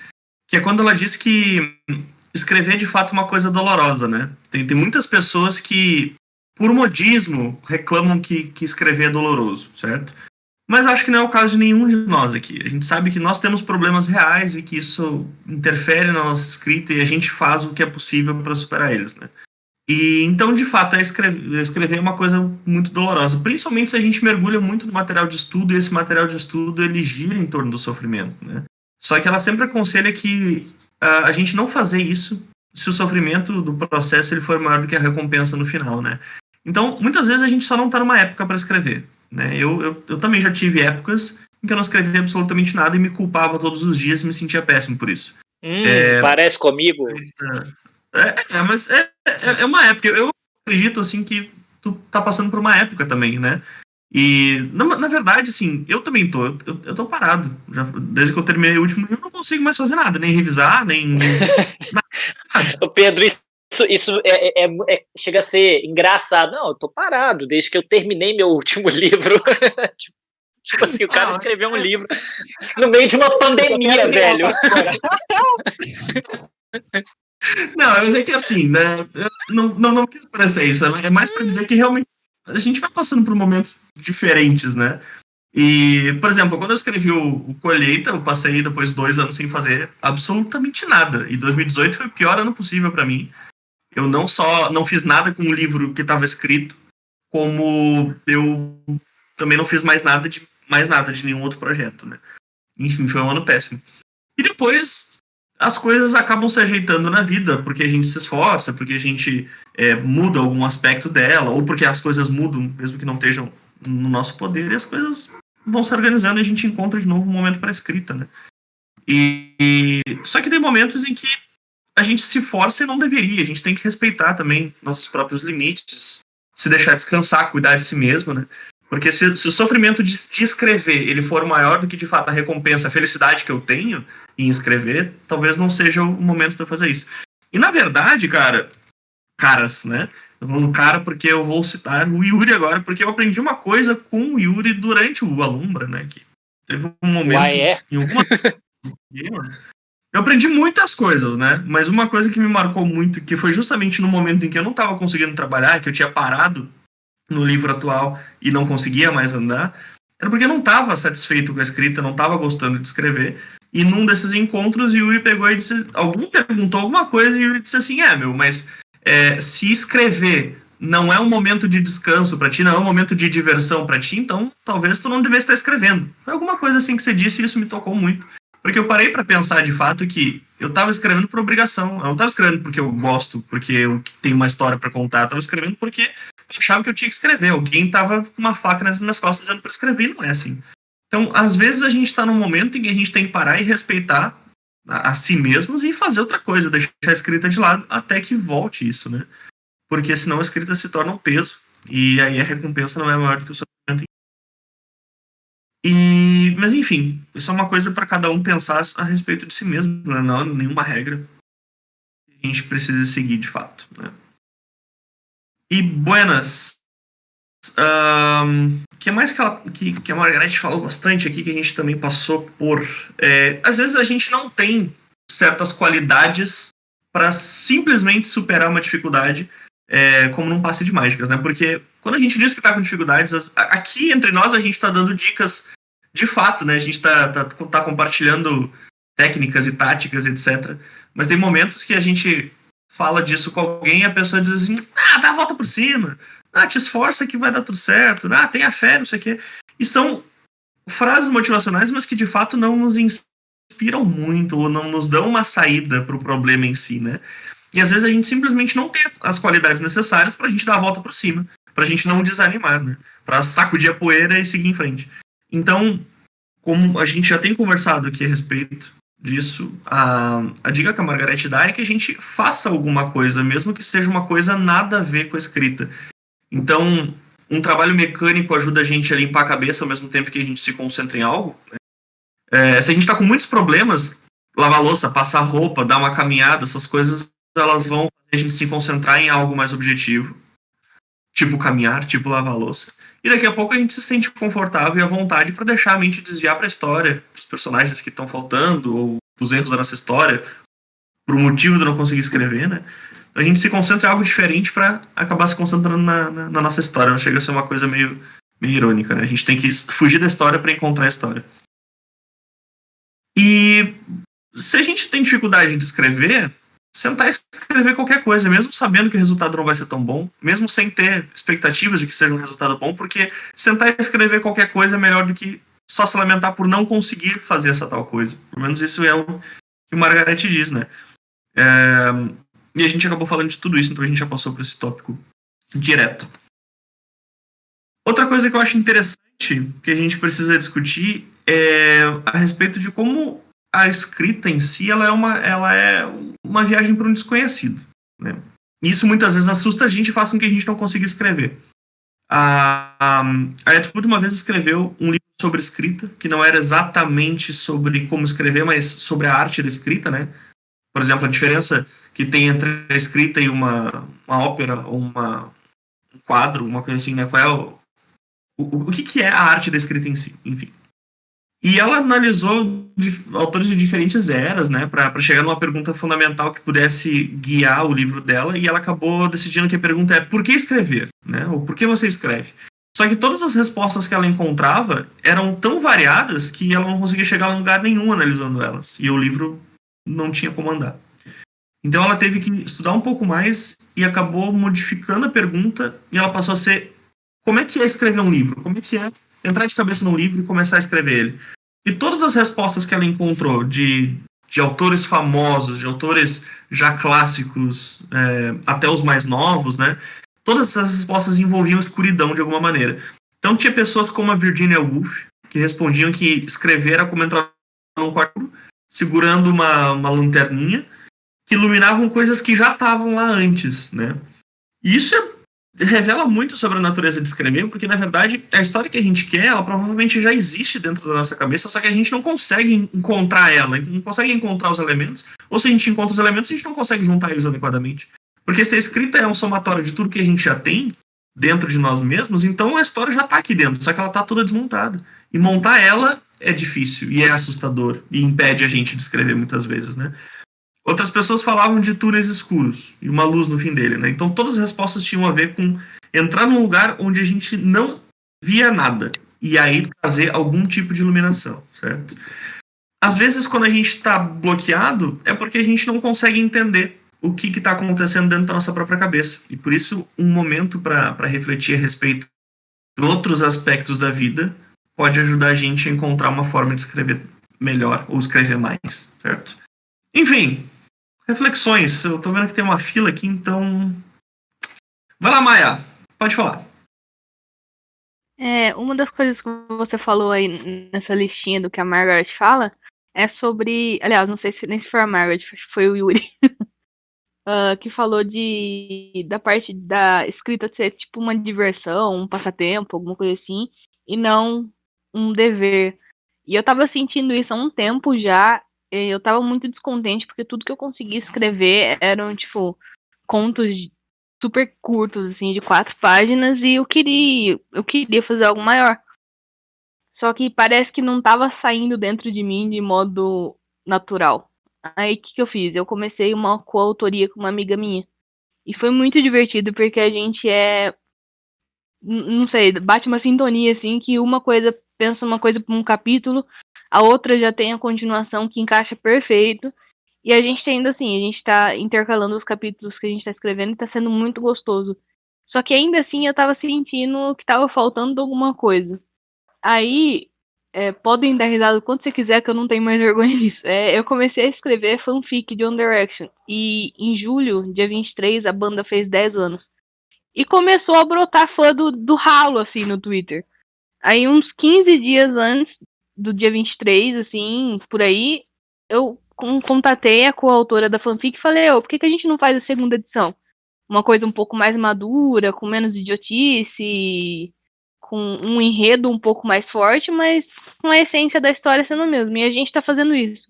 que é quando ela diz que escrever é de fato uma coisa dolorosa, né? Tem muitas pessoas que, por modismo, reclamam que escrever é doloroso, certo? Mas acho que não é o caso de nenhum de nós aqui. A gente sabe que nós temos problemas reais e que isso interfere na nossa escrita e a gente faz o que é possível para superar eles, né? E então, de fato, escrever é uma coisa muito dolorosa, principalmente se a gente mergulha muito no material de estudo, e esse material de estudo ele gira em torno do sofrimento, né? Só que ela sempre aconselha que a gente não fazer isso se o sofrimento do processo ele for maior do que a recompensa no final, né? Então, muitas vezes a gente só não está numa época para escrever, né? Eu também já tive épocas em que eu não escrevia absolutamente nada e me culpava todos os dias e me sentia péssimo por isso. Parece comigo. Mas é uma época. Eu acredito, assim, que tu tá passando por uma época também, né? E, na verdade, assim, eu também tô. Eu tô parado. Desde que eu terminei o último livro, eu não consigo mais fazer nada. Nem revisar, nem nada. Pedro, isso chega a ser engraçado. Não, eu tô parado desde que eu terminei meu último livro. Tipo assim, o cara escreveu um livro no meio de uma pandemia, velho. Não, mas é que assim, né? Não quis parecer isso. É mais para dizer que realmente a gente vai passando por momentos diferentes, né? E, por exemplo, quando eu escrevi o Colheita, eu passei depois 2 anos sem fazer absolutamente nada. E 2018 foi o pior ano possível para mim. Eu não fiz nada com o livro que estava escrito, como eu também não fiz mais nada de nenhum outro projeto, né? Enfim, foi um ano péssimo. E depois as coisas acabam se ajeitando na vida, porque a gente se esforça, porque a gente muda algum aspecto dela, ou porque as coisas mudam, mesmo que não estejam no nosso poder, e as coisas vão se organizando e a gente encontra de novo um momento para a escrita, né? Só que tem momentos em que a gente se força e não deveria, a gente tem que respeitar também nossos próprios limites, se deixar descansar, cuidar de si mesmo, né? Porque se o sofrimento de escrever ele for maior do que, de fato, a recompensa, a felicidade que eu tenho em escrever, talvez não seja o momento de eu fazer isso. E, na verdade, caras, né? Eu vou no cara porque eu vou citar o Yuri agora, porque eu aprendi uma coisa com o Yuri durante o Alumbra, né? Que teve um momento... em alguma... Eu aprendi muitas coisas, né? Mas uma coisa que me marcou muito, que foi justamente no momento em que eu não estava conseguindo trabalhar, que eu tinha parado no livro atual e não conseguia mais andar, era porque não estava satisfeito com a escrita, não estava gostando de escrever. E num desses encontros, Yuri pegou e disse, alguém perguntou alguma coisa e Yuri disse assim, mas se escrever não é um momento de descanso para ti, não é um momento de diversão para ti, então talvez tu não devesse estar escrevendo. Foi alguma coisa assim que você disse e isso me tocou muito. Porque eu parei para pensar de fato que eu estava escrevendo por obrigação. Eu não estava escrevendo porque eu gosto, porque eu tenho uma história para contar. Eu estava escrevendo porque eu achava que eu tinha que escrever. Alguém estava com uma faca nas minhas costas dizendo para escrever e não é assim. Então, às vezes a gente está num momento em que a gente tem que parar e respeitar a si mesmos e fazer outra coisa, deixar a escrita de lado até que volte isso, né? Porque senão a escrita se torna um peso e aí a recompensa não é maior do que o sofrimento. Mas enfim, isso é uma coisa para cada um pensar a respeito de si mesmo, né? Não é nenhuma regra que a gente precisa seguir de fato, né? E buenas, que mais que a Margarete falou bastante aqui, que a gente também passou por... às vezes a gente não tem certas qualidades para simplesmente superar uma dificuldade como num passe de mágicas, né? Porque quando a gente diz que está com dificuldades, aqui entre nós a gente está dando dicas de fato, né? A gente tá compartilhando técnicas e táticas, etc. Mas tem momentos que a gente fala disso com alguém e a pessoa diz assim, dá a volta por cima, te esforça que vai dar tudo certo, tenha fé, não sei o quê. E são frases motivacionais, mas que de fato não nos inspiram muito ou não nos dão uma saída para o problema em si, né? E às vezes a gente simplesmente não tem as qualidades necessárias para a gente dar a volta por cima, para a gente não desanimar, né? Para sacudir a poeira e seguir em frente. Então, como a gente já tem conversado aqui a respeito disso, a dica que a Margarete dá é que a gente faça alguma coisa, mesmo que seja uma coisa nada a ver com a escrita. Então, um trabalho mecânico ajuda a gente a limpar a cabeça ao mesmo tempo que a gente se concentra em algo, né? Se a gente está com muitos problemas, lavar louça, passar roupa, dar uma caminhada, essas coisas, elas vão fazer a gente se concentrar em algo mais objetivo, tipo caminhar, tipo lavar louça. E daqui a pouco a gente se sente confortável e à vontade para deixar a mente desviar para a história, para os personagens que estão faltando, ou os erros da nossa história, por um motivo de não conseguir escrever, né? A gente se concentra em algo diferente para acabar se concentrando na nossa história. Não chega a ser uma coisa meio irônica, né? A gente tem que fugir da história para encontrar a história. E se a gente tem dificuldade de escrever, sentar e escrever qualquer coisa, mesmo sabendo que o resultado não vai ser tão bom, mesmo sem ter expectativas de que seja um resultado bom, porque sentar e escrever qualquer coisa é melhor do que só se lamentar por não conseguir fazer essa tal coisa. Pelo menos isso é o que o Margarete diz, né? E a gente acabou falando de tudo isso, então a gente já passou por esse tópico direto. Outra coisa que eu acho interessante, que a gente precisa discutir, é a respeito de como a escrita em si ela é uma viagem para um desconhecido, né? Isso muitas vezes assusta a gente e faz com que a gente não consiga escrever. A Edward uma vez escreveu um livro sobre escrita, que não era exatamente sobre como escrever, mas sobre a arte da escrita, né? Por exemplo, a diferença que tem entre a escrita e uma ópera ou um quadro, uma coisa assim, né? Qual é o que é a arte da escrita em si, enfim. E ela analisou autores de diferentes eras, né, para chegar numa pergunta fundamental que pudesse guiar o livro dela, e ela acabou decidindo que a pergunta é por que escrever, né, ou por que você escreve? Só que todas as respostas que ela encontrava eram tão variadas que ela não conseguia chegar a lugar nenhum analisando elas, e o livro não tinha como andar. Então ela teve que estudar um pouco mais e acabou modificando a pergunta, e ela passou a ser: como é que é escrever um livro? Como é que é entrar de cabeça num livro e começar a escrever ele? E todas as respostas que ela encontrou de autores famosos, de autores já clássicos, até os mais novos, né? Todas essas respostas envolviam escuridão de alguma maneira. Então tinha pessoas como a Virginia Woolf, que respondiam que escrever era como entrar num quarto segurando uma lanterninha, que iluminavam coisas que já estavam lá antes, né? E isso revela muito sobre a natureza de escrever, porque, na verdade, a história que a gente quer, ela provavelmente já existe dentro da nossa cabeça, só que a gente não consegue encontrar ela, não consegue encontrar os elementos, ou se a gente encontra os elementos, a gente não consegue juntar eles adequadamente. Porque se a escrita é um somatório de tudo que a gente já tem dentro de nós mesmos, então a história já está aqui dentro, só que ela está toda desmontada. E montar ela é difícil, e é assustador, e impede a gente de escrever muitas vezes, né? Outras pessoas falavam de túneis escuros e uma luz no fim dele, né? Então todas as respostas tinham a ver com entrar num lugar onde a gente não via nada e aí trazer algum tipo de iluminação, certo? Às vezes, quando a gente está bloqueado, é porque a gente não consegue entender o que está acontecendo dentro da nossa própria cabeça. E por isso, um momento para refletir a respeito de outros aspectos da vida pode ajudar a gente a encontrar uma forma de escrever melhor ou escrever mais, certo? Enfim, reflexões. Eu tô vendo que tem uma fila aqui, então... Vai lá, Maia. Pode falar. Uma das coisas que você falou aí nessa listinha do que a Margaret fala é sobre... Aliás, não sei se nem se foi a Margaret, foi o Yuri. Que falou da parte da escrita ser tipo uma diversão, um passatempo, alguma coisa assim, e não um dever. E eu tava sentindo isso há um tempo já. Eu tava muito descontente porque tudo que eu conseguia escrever eram, tipo, contos super curtos, assim, de 4 páginas, e eu queria fazer algo maior. Só que parece que não tava saindo dentro de mim de modo natural. Aí, o que eu fiz? Eu comecei uma coautoria com uma amiga minha. E foi muito divertido, porque a gente não sei, bate uma sintonia, assim, que uma coisa pensa uma coisa para um capítulo, a outra já tem a continuação que encaixa perfeito. E a gente tá indo assim, a gente tá intercalando os capítulos que a gente tá escrevendo e tá sendo muito gostoso. Só que ainda assim eu tava sentindo que tava faltando alguma coisa. Aí, podem dar risada quanto você quiser, que eu não tenho mais vergonha disso. Eu comecei a escrever fanfic de One Direction. E em julho, dia 23, a banda fez 10 anos. E começou a brotar fã do ralo, assim, no Twitter. Aí, uns 15 dias antes do dia 23, assim, por aí, eu contatei a coautora da fanfic e falei, por que a gente não faz a segunda edição? Uma coisa um pouco mais madura, com menos idiotice, com um enredo um pouco mais forte, mas com a essência da história sendo a mesma. E a gente tá fazendo isso.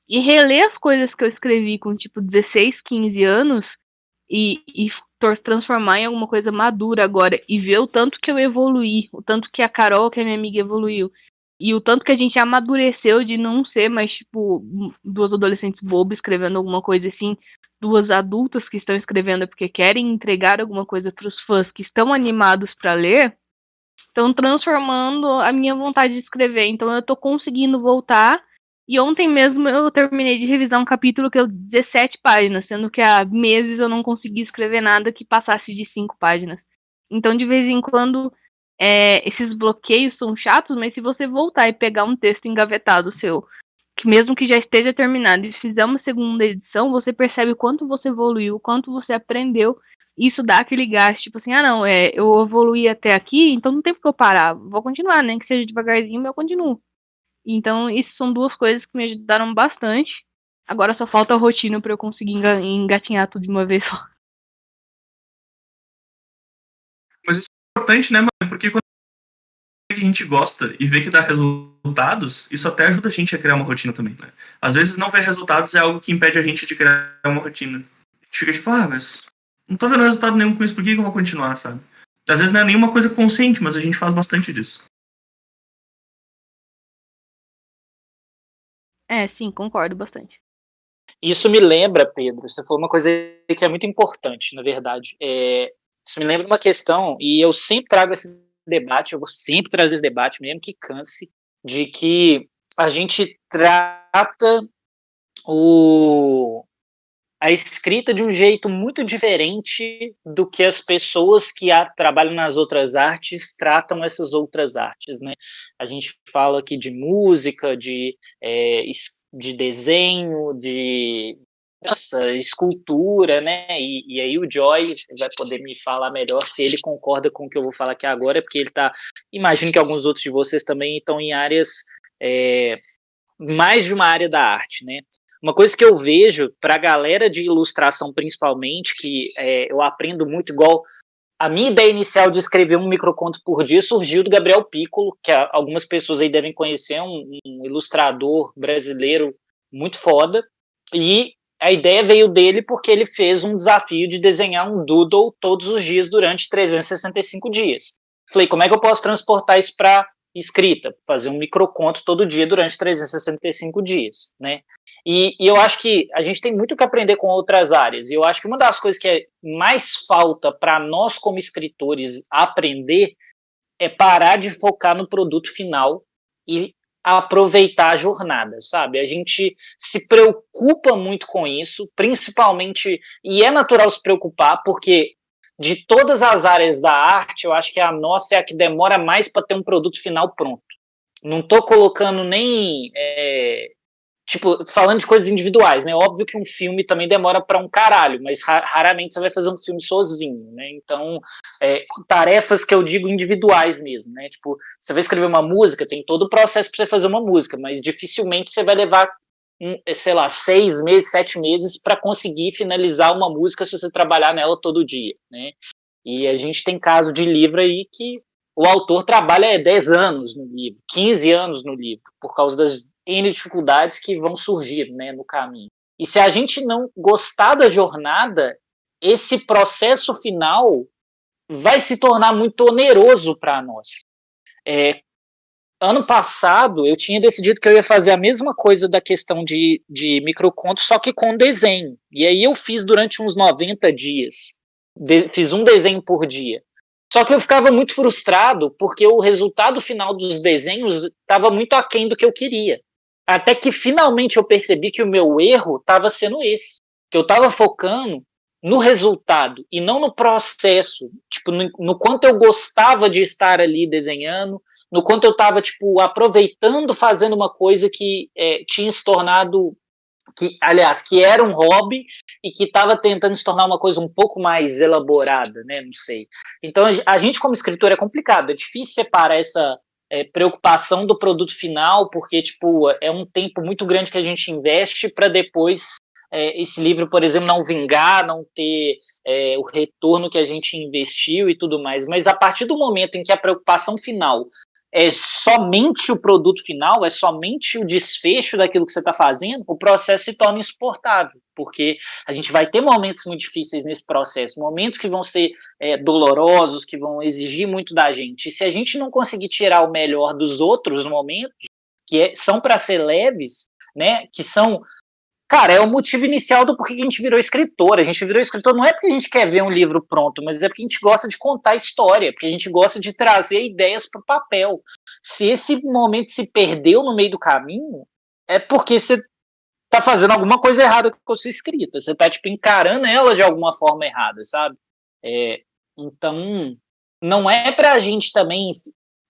E reler as coisas que eu escrevi com, tipo, 16, 15 anos e transformar em alguma coisa madura agora e ver o tanto que eu evoluí, o tanto que a Carol, que é minha amiga, evoluiu, e o tanto que a gente amadureceu de não ser mais, tipo, 2 adolescentes bobos escrevendo alguma coisa assim, 2 adultas que estão escrevendo porque querem entregar alguma coisa para os fãs que estão animados para ler, estão transformando a minha vontade de escrever. Então eu tô conseguindo voltar. E ontem mesmo eu terminei de revisar um capítulo que é 17 páginas, sendo que há meses eu não conseguia escrever nada que passasse de 5 páginas. Então, de vez em quando, esses bloqueios são chatos, mas se você voltar e pegar um texto engavetado seu, que mesmo que já esteja terminado, e fizer uma segunda edição, você percebe o quanto você evoluiu, o quanto você aprendeu. Isso dá aquele gás, tipo assim, eu evoluí até aqui, então não tem por que eu parar. Vou continuar, nem que seja devagarzinho, mas eu continuo. Então, isso são 2 coisas que me ajudaram bastante. Agora só falta a rotina para eu conseguir engatinhar tudo de uma vez só. Mas isso é importante, né, mano? Porque quando a gente gosta e vê que dá resultados, isso até ajuda a gente a criar uma rotina também, né? Às vezes não ver resultados é algo que impede a gente de criar uma rotina. A gente fica tipo, mas não tô vendo resultado nenhum com isso, por que eu vou continuar, sabe? Às vezes não é nenhuma coisa consciente, mas a gente faz bastante disso. Sim, concordo bastante. Isso me lembra, Pedro, isso foi uma coisa que é muito importante, na verdade. Isso me lembra uma questão, e eu sempre trago esse debate, eu vou sempre trazer esse debate, mesmo que canse, de que a gente trata a escrita de um jeito muito diferente do que as pessoas que trabalham nas outras artes tratam essas outras artes, né? A gente fala aqui de música, de desenho, de escultura, né? E aí o Joy vai poder me falar melhor se ele concorda com o que eu vou falar aqui agora, porque ele está, imagino que alguns outros de vocês também estão em áreas, mais de uma área da arte, né? Uma coisa que eu vejo para a galera de ilustração, principalmente, que eu aprendo muito, igual a minha ideia inicial de escrever um microconto por dia surgiu do Gabriel Piccolo, que algumas pessoas aí devem conhecer, um ilustrador brasileiro muito foda, e a ideia veio dele porque ele fez um desafio de desenhar um doodle todos os dias durante 365 dias. Falei, como é que eu posso transportar isso para escrita, fazer um microconto todo dia durante 365 dias, né? E eu acho que a gente tem muito que aprender com outras áreas. E eu acho que uma das coisas que mais falta para nós como escritores aprender é parar de focar no produto final e aproveitar a jornada, sabe? A gente se preocupa muito com isso, principalmente, e é natural se preocupar, porque de todas as áreas da arte, eu acho que a nossa é a que demora mais para ter um produto final pronto. Não estou colocando nem... tipo, falando de coisas individuais, né? Óbvio que um filme também demora para um caralho, mas raramente você vai fazer um filme sozinho, né? Então, tarefas que eu digo individuais mesmo, né? Tipo, você vai escrever uma música, tem todo o processo para você fazer uma música, mas dificilmente você vai levar, sei lá, 6 meses, 7 meses para conseguir finalizar uma música se você trabalhar nela todo dia, né? E a gente tem caso de livro aí que o autor trabalha 10 anos no livro, 15 anos no livro, por causa das N dificuldades que vão surgir, né, no caminho. E se a gente não gostar da jornada, esse processo final vai se tornar muito oneroso para nós. Ano passado, eu tinha decidido que eu ia fazer a mesma coisa da questão de microconto, só que com desenho. E aí eu fiz durante uns 90 dias. Fiz um desenho por dia. Só que eu ficava muito frustrado, porque o resultado final dos desenhos estava muito aquém do que eu queria. Até que finalmente eu percebi que o meu erro estava sendo esse. Que eu estava focando no resultado e não no processo. Tipo, no quanto eu gostava de estar ali desenhando, no quanto eu estava, tipo, aproveitando, fazendo uma coisa que tinha se tornado... que era um hobby e que estava tentando se tornar uma coisa um pouco mais elaborada, né? Não sei. Então, a gente como escritor é complicado, é difícil separar essa preocupação do produto final, porque, tipo, é um tempo muito grande que a gente investe para depois esse livro, por exemplo, não vingar, não ter o retorno que a gente investiu e tudo mais. Mas a partir do momento em que a preocupação final é somente o produto final, é somente o desfecho daquilo que você está fazendo, o processo se torna insuportável, porque a gente vai ter momentos muito difíceis nesse processo, momentos que vão ser dolorosos, que vão exigir muito da gente. E se a gente não conseguir tirar o melhor dos outros momentos, que são para ser leves, né, que são... Cara, é o motivo inicial do porquê que a gente virou escritor. A gente virou escritor não é porque a gente quer ver um livro pronto, mas é porque a gente gosta de contar história, porque a gente gosta de trazer ideias para o papel. Se esse momento se perdeu no meio do caminho, é porque você tá fazendo alguma coisa errada com a sua escrita. Você tá, tipo, encarando ela de alguma forma errada, sabe? Então, não é pra gente também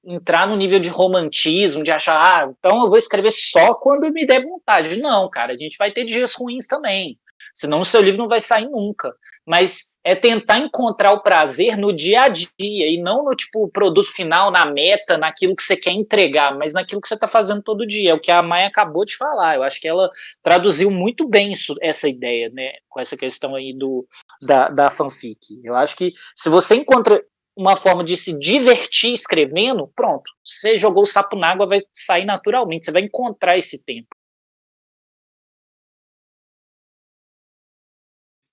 entrar no nível de romantismo, de achar, então eu vou escrever só quando me der vontade. Não, cara, a gente vai ter dias ruins também, senão o seu livro não vai sair nunca. Mas é tentar encontrar o prazer no dia a dia, e não no tipo produto final, na meta, naquilo que você quer entregar, mas naquilo que você está fazendo todo dia. É o que a Maia acabou de falar. Eu acho que ela traduziu muito bem essa ideia, né, com essa questão aí da fanfic. Eu acho que se você encontra uma forma de se divertir escrevendo, pronto, você jogou o sapo na água, vai sair naturalmente, você vai encontrar esse tempo.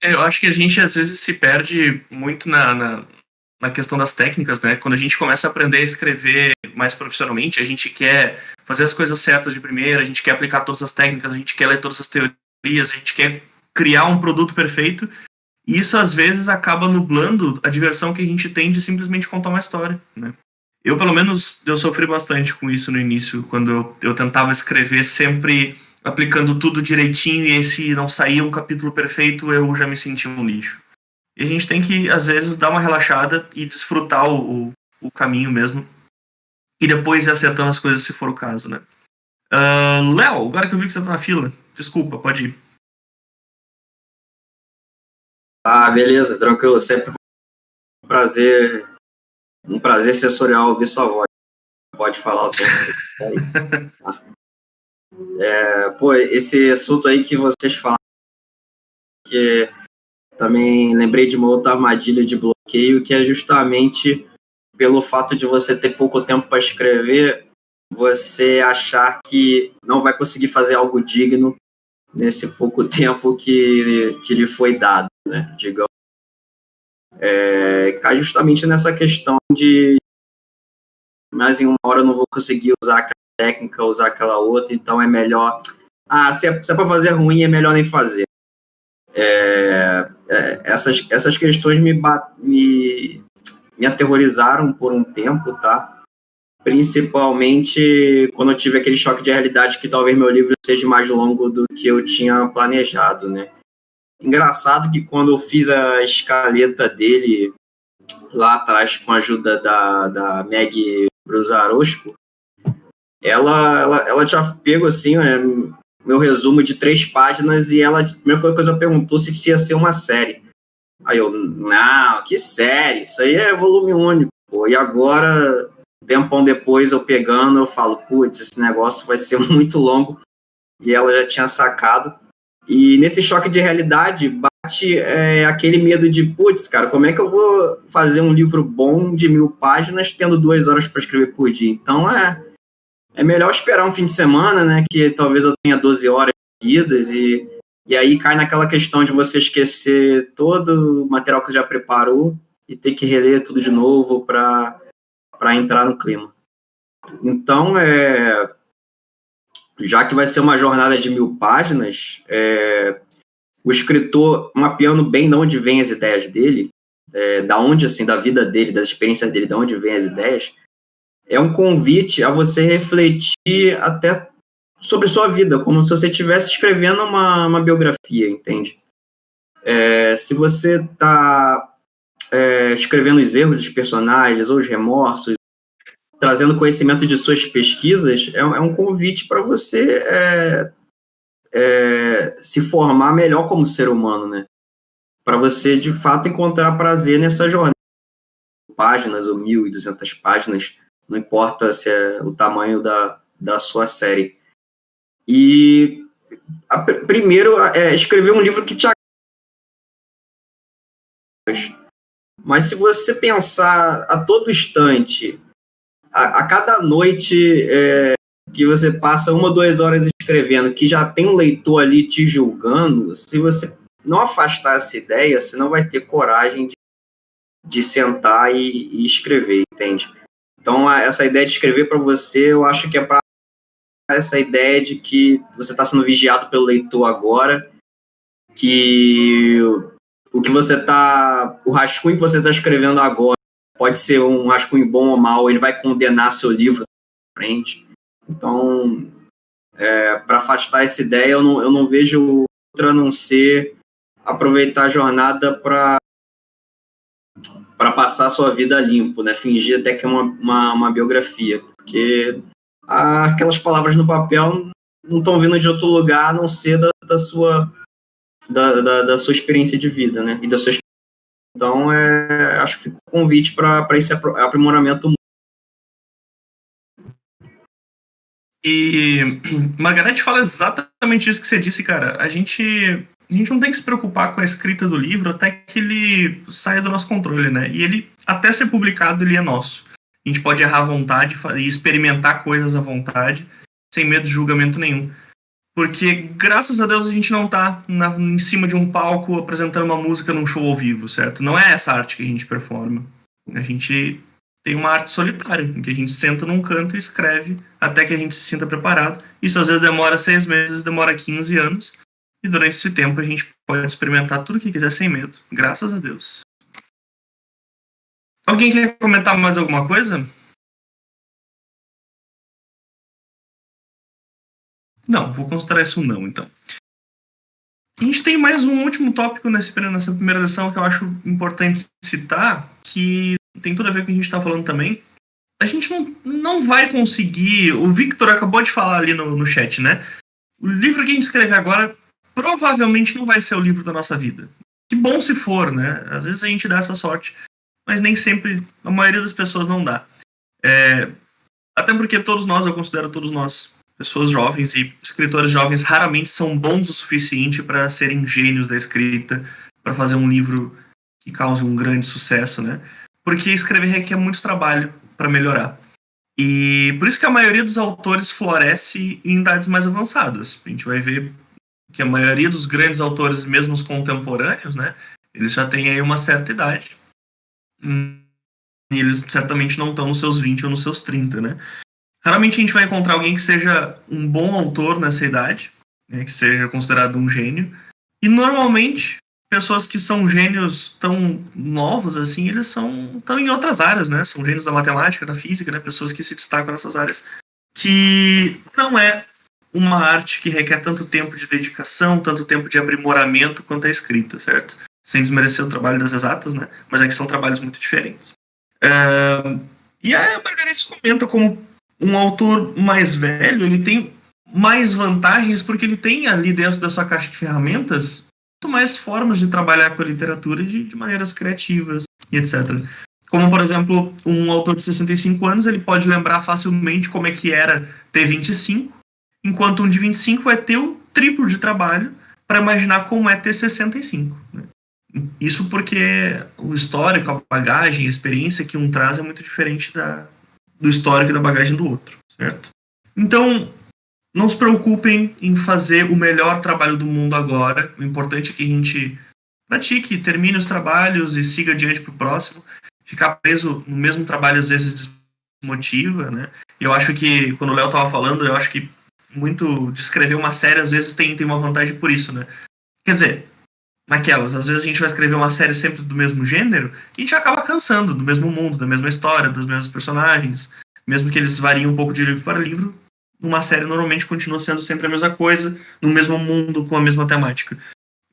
Eu acho que a gente às vezes se perde muito na questão das técnicas, né? Quando a gente começa a aprender a escrever mais profissionalmente, a gente quer fazer as coisas certas de primeira, a gente quer aplicar todas as técnicas, a gente quer ler todas as teorias, a gente quer criar um produto perfeito. E isso, às vezes, acaba nublando a diversão que a gente tem de simplesmente contar uma história, né? Eu, pelo menos, eu sofri bastante com isso no início, quando eu tentava escrever sempre aplicando tudo direitinho, e aí se não saía um capítulo perfeito, eu já me sentia um lixo. E a gente tem que, às vezes, dar uma relaxada e desfrutar o caminho mesmo, e depois ir acertando as coisas se for o caso, né? Léo, agora que eu vi que você tá na fila, desculpa, pode ir. Ah, beleza, tranquilo. Sempre um prazer sensorial ouvir sua voz. Pode falar o tempo aí. Pô, esse assunto aí que vocês falaram, que também lembrei de uma outra armadilha de bloqueio, que é justamente pelo fato de você ter pouco tempo para escrever, você achar que não vai conseguir fazer algo digno nesse pouco tempo que lhe foi dado, né? Digamos. Cai justamente nessa questão de mas em uma hora eu não vou conseguir usar aquela técnica, usar aquela outra, então é melhor... se é para fazer ruim, é melhor nem fazer. Essas questões me aterrorizaram por um tempo, tá? Principalmente quando eu tive aquele choque de realidade que talvez meu livro seja mais longo do que eu tinha planejado, né? Engraçado que quando eu fiz a escaleta dele lá atrás com a ajuda da Meg Brusarosco, ela tinha pego assim, meu resumo de 3 páginas e ela, a primeira coisa, perguntou se ia ser uma série. Aí eu, não, que série? Isso aí é volume único, pô. E agora, um tempão depois, eu pegando, eu falo, putz, esse negócio vai ser muito longo. E ela já tinha sacado. E nesse choque de realidade, bate aquele medo de, putz, cara, como é que eu vou fazer um livro bom de 1000 páginas tendo 2 horas para escrever por dia? Então, é melhor esperar um fim de semana, né, que talvez eu tenha 12 horas seguidas e aí cai naquela questão de você esquecer todo o material que já preparou e ter que reler tudo de novo para entrar no clima. Então, já que vai ser uma jornada de 1000 páginas, o escritor mapeando bem de onde vêm as ideias dele, da onde, assim, da vida dele, das experiências dele, de onde vêm as ideias, é um convite a você refletir até sobre sua vida, como se você estivesse escrevendo uma biografia, entende? Se você está escrevendo os erros dos personagens ou os remorsos, trazendo conhecimento de suas pesquisas, é um convite para você se formar melhor como ser humano, né? Para você, de fato, encontrar prazer nessa jornada. Páginas ou 1.200 páginas, não importa se é o tamanho da sua série. E primeiro, escrever um livro que te agrada. Mas se você pensar a todo instante, a cada noite que você passa 1 ou 2 horas escrevendo, que já tem um leitor ali te julgando, se você não afastar essa ideia, você não vai ter coragem de sentar e escrever, entende? Então, essa ideia de escrever para você, eu acho que é para essa ideia de que você está sendo vigiado pelo leitor agora, que o rascunho que você está escrevendo agora pode ser um rascunho bom ou mal, ele vai condenar seu livro na frente. Então, para afastar essa ideia, eu não vejo outra a não ser aproveitar a jornada para passar a sua vida limpo, né? Fingir até que é uma biografia, porque aquelas palavras no papel não estão vindo de outro lugar a não ser da sua experiência de vida, né? E da sua. Então, acho que fica um convite para esse aprimoramento. E Margarete fala exatamente isso que você disse, cara. A gente não tem que se preocupar com a escrita do livro até que ele saia do nosso controle, né? E ele, até ser publicado, ele é nosso. A gente pode errar à vontade e experimentar coisas à vontade, sem medo de julgamento nenhum. Porque, graças a Deus, a gente não tá em cima de um palco apresentando uma música num show ao vivo, certo? Não é essa arte que a gente performa. A gente tem uma arte solitária, em que a gente senta num canto e escreve até que a gente se sinta preparado. Isso às vezes demora 6 meses, demora 15 anos. E durante esse tempo a gente pode experimentar tudo o que quiser sem medo. Graças a Deus. Alguém quer comentar mais alguma coisa? Não, vou considerar isso um não, então. A gente tem mais um último tópico nessa primeira lição que eu acho importante citar, que tem tudo a ver com o que a gente está falando também. A gente não vai conseguir... O Victor acabou de falar ali no chat, né? O livro que a gente escreve agora provavelmente não vai ser o livro da nossa vida. Que bom se for, né? Às vezes a gente dá essa sorte, mas nem sempre, a maioria das pessoas não dá. Até porque eu considero todos nós, pessoas jovens e escritores jovens, raramente são bons o suficiente para serem gênios da escrita, para fazer um livro que cause um grande sucesso, né? Porque escrever requer muito trabalho para melhorar. E por isso que a maioria dos autores floresce em idades mais avançadas. A gente vai ver que a maioria dos grandes autores, mesmo os contemporâneos, né, eles já têm aí uma certa idade. E eles certamente não estão nos seus 20 ou nos seus 30, né? Raramente a gente vai encontrar alguém que seja um bom autor nessa idade, né, que seja considerado um gênio. E normalmente, pessoas que são gênios tão novos assim, eles estão em outras áreas, né? São gênios da matemática, da física, né? Pessoas que se destacam nessas áreas. Que não é uma arte que requer tanto tempo de dedicação, tanto tempo de aprimoramento quanto a escrita, certo? Sem desmerecer o trabalho das exatas, né? Mas é que são trabalhos muito diferentes. E a Margareth comenta como um autor mais velho, ele tem mais vantagens porque ele tem ali dentro da sua caixa de ferramentas muito mais formas de trabalhar com a literatura de maneiras criativas e etc. Como, por exemplo, um autor de 65 anos, ele pode lembrar facilmente como é que era ter 25, enquanto um de 25 vai ter o triplo de trabalho para imaginar como é ter 65. Né? Isso porque o histórico, a bagagem, a experiência que um traz é muito diferente do histórico e da bagagem do outro, certo? Então, não se preocupem em fazer o melhor trabalho do mundo agora. O importante é que a gente pratique, termine os trabalhos e siga adiante para o próximo. Ficar preso no mesmo trabalho às vezes desmotiva, né? Eu acho que, quando o Léo estava falando, eu acho que muito de escrever uma série às vezes tem uma vantagem por isso, né? Quer dizer, às vezes a gente vai escrever uma série sempre do mesmo gênero e a gente acaba cansando do mesmo mundo, da mesma história, dos mesmos personagens, mesmo que eles variem um pouco de livro para livro, uma série normalmente continua sendo sempre a mesma coisa, no mesmo mundo, com a mesma temática.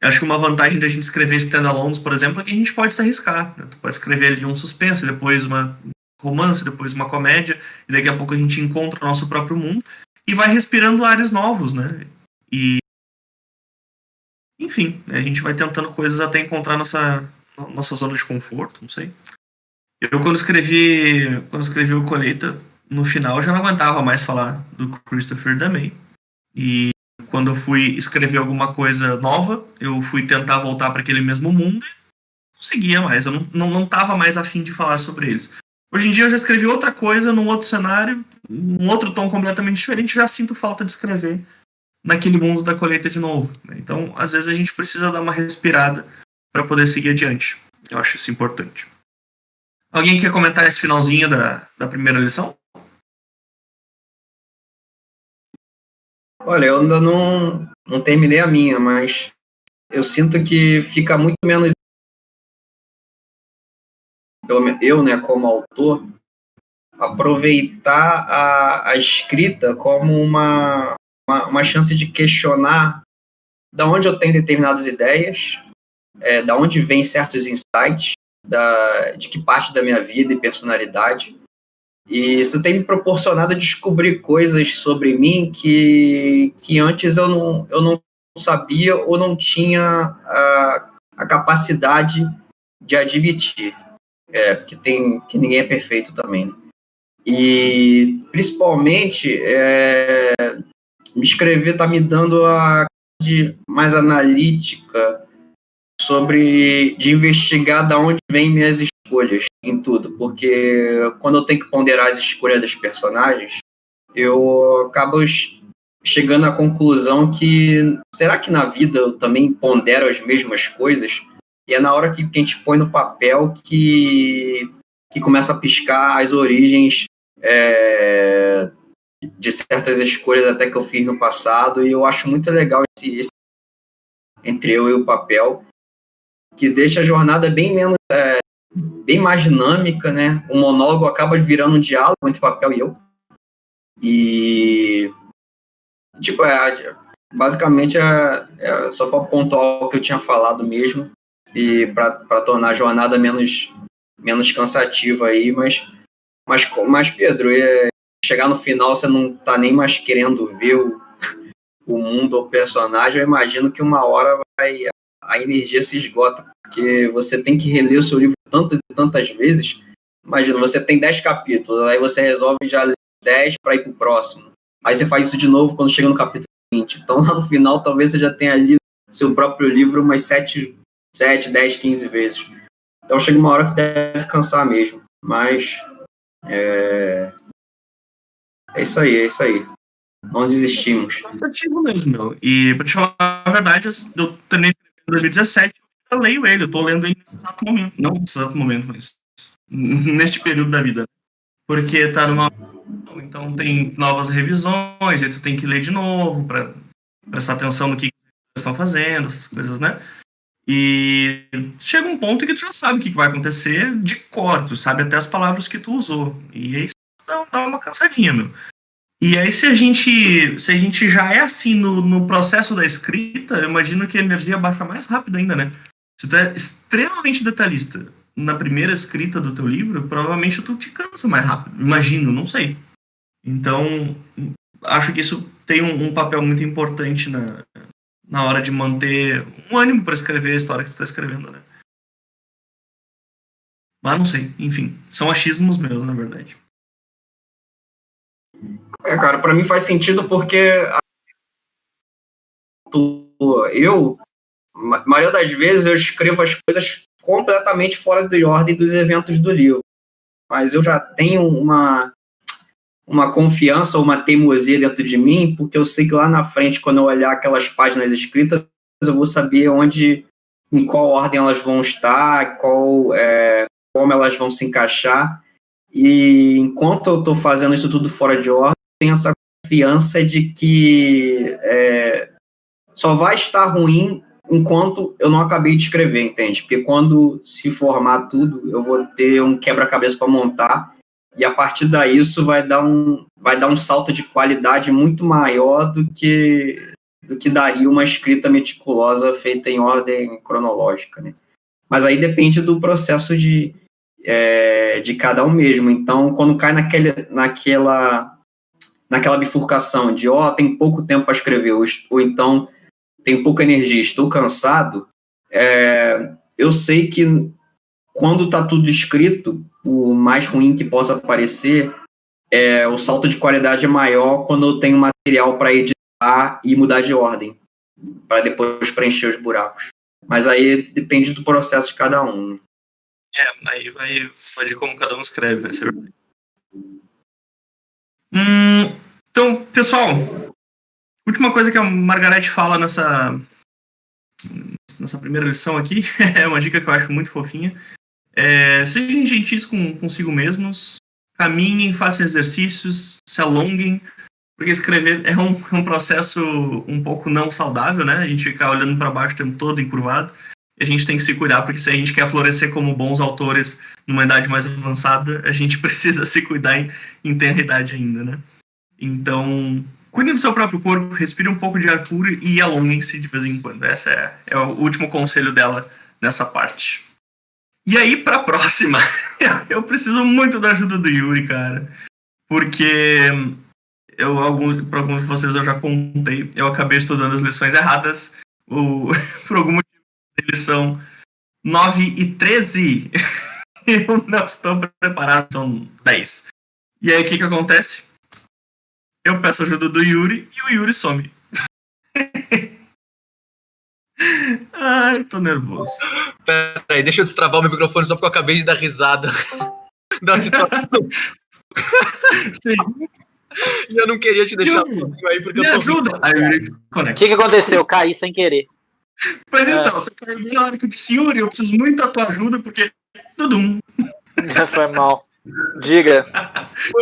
Eu acho que uma vantagem da gente escrever standalones, por exemplo, é que a gente pode se arriscar, né? Tu pode escrever ali um suspense, depois uma romance, depois uma comédia, e daqui a pouco a gente encontra o nosso próprio mundo e vai respirando ares novos, né? E enfim, a gente vai tentando coisas até encontrar nossa zona de conforto, não sei. Eu, quando escrevi o Colheita, no final já não aguentava mais falar do Christopher Damay. E quando eu fui escrever alguma coisa nova, eu fui tentar voltar para aquele mesmo mundo e não conseguia mais. Eu não estava mais afim de falar sobre eles. Hoje em dia eu já escrevi outra coisa, num outro cenário, um outro tom completamente diferente, já sinto falta de escrever naquele mundo da colheita de novo. Então, às vezes a gente precisa dar uma respirada para poder seguir adiante. Eu acho isso importante. Alguém quer comentar esse finalzinho da primeira lição? Olha, eu ainda não terminei a minha, mas eu sinto que fica muito menos... Eu, né, como autor, aproveitar a escrita como uma chance de questionar da onde eu tenho determinadas ideias, da onde vêm certos insights, de que parte da minha vida e personalidade. E isso tem me proporcionado a descobrir coisas sobre mim que antes eu não sabia ou não tinha a capacidade de admitir. Porque que ninguém é perfeito também. Né? E, principalmente, me escrever está me dando a de mais analítica de investigar de onde vêm minhas escolhas em tudo, porque quando eu tenho que ponderar as escolhas dos personagens, eu acabo chegando à conclusão que será que na vida eu também pondero as mesmas coisas? E é na hora que a gente põe no papel que começa a piscar as origens de certas escolhas até que eu fiz no passado, e eu acho muito legal esse entre eu e o papel, que deixa a jornada bem mais dinâmica, né? O monólogo acaba virando um diálogo entre o papel e eu. E tipo, basicamente só para pontuar o que eu tinha falado mesmo, e para tornar a jornada menos cansativa aí, mas Pedro, chegar no final você não tá nem mais querendo ver o mundo ou o personagem. Eu imagino que uma hora a energia se esgota, porque você tem que reler o seu livro tantas e tantas vezes. Imagina, você tem 10 capítulos, aí você resolve já ler 10 para ir pro próximo. Aí você faz isso de novo quando chega no capítulo 20. Então, lá no final, talvez você já tenha lido seu próprio livro umas 7, 10, 15 vezes. Então, chega uma hora que deve cansar mesmo. Mas é isso aí. Não desistimos. É cansativo mesmo, meu. E, pra te falar a verdade, eu terminei em 2017, eu leio ele, eu tô lendo ele nesse exato momento. Não nesse exato momento, mas neste período da vida. Porque tá numa... Então tem novas revisões, aí tu tem que ler de novo para prestar atenção no que eles estão fazendo, essas coisas, né? E chega um ponto que tu já sabe o que vai acontecer de cor, tu sabe até as palavras que tu usou. E aí isso dá uma cansadinha, meu. E aí se a gente já é assim no processo da escrita, eu imagino que a energia baixa mais rápido ainda, né? Se tu é extremamente detalhista na primeira escrita do teu livro, provavelmente tu te cansa mais rápido. Imagino, não sei. Então, acho que isso tem um papel muito importante na hora de manter um ânimo para escrever a história que tu tá escrevendo, né? Mas não sei, enfim, são achismos meus, na verdade. Cara, pra mim faz sentido porque a maioria das vezes eu escrevo as coisas completamente fora de ordem dos eventos do livro. Mas eu já tenho uma confiança ou uma teimosia dentro de mim, porque eu sei que lá na frente, quando eu olhar aquelas páginas escritas, eu vou saber em qual ordem elas vão estar, como elas vão se encaixar. E enquanto eu estou fazendo isso tudo fora de ordem, eu tenho essa confiança de que só vai estar ruim enquanto eu não acabei de escrever, entende? Porque quando se formar tudo, eu vou ter um quebra-cabeça para montar, e a partir daí isso vai dar um salto de qualidade muito maior do que daria uma escrita meticulosa feita em ordem cronológica, né? Mas aí depende do processo de cada um mesmo. Então, quando cai naquela bifurcação de tem pouco tempo para escrever, ou então tem pouca energia, estou cansado, eu sei que quando está tudo escrito, o mais ruim que possa parecer, o salto de qualidade é maior quando eu tenho material para editar e mudar de ordem, para depois preencher os buracos. Mas aí depende do processo de cada um. Aí vai de como cada um escreve, né? Então, pessoal, última coisa que a Margarete fala nessa primeira lição aqui, é uma dica que eu acho muito fofinha. Sejam gentis consigo mesmos, caminhem, façam exercícios, se alonguem, porque escrever é um processo um pouco não saudável, né? A gente fica olhando para baixo o tempo todo, encurvado, e a gente tem que se cuidar, porque se a gente quer florescer como bons autores numa idade mais avançada, a gente precisa se cuidar em tenra idade ainda, né? Então, cuidem do seu próprio corpo, respire um pouco de ar puro e alonguem-se de vez em quando. Esse é o último conselho dela nessa parte. E aí, para a próxima, eu preciso muito da ajuda do Yuri, cara. Porque para alguns de vocês eu já contei, eu acabei estudando as lições erradas. Por algum motivo, eles são 9 e 13. Eu não estou preparado, são 10. E aí, o que acontece? Eu peço ajuda do Yuri e o Yuri some. Ai, tô nervoso. Peraí, deixa eu destravar o meu microfone só porque eu acabei de dar risada da situação. Sim. E eu não queria te deixar sozinho aí porque me eu tô... ajuda! Aí o Yuri conecta. O que aconteceu? Eu caí sem querer. Pois então, você caiu na hora que eu disse, Yuri, eu preciso muito da tua ajuda porque... Tudum. Já foi mal. Diga.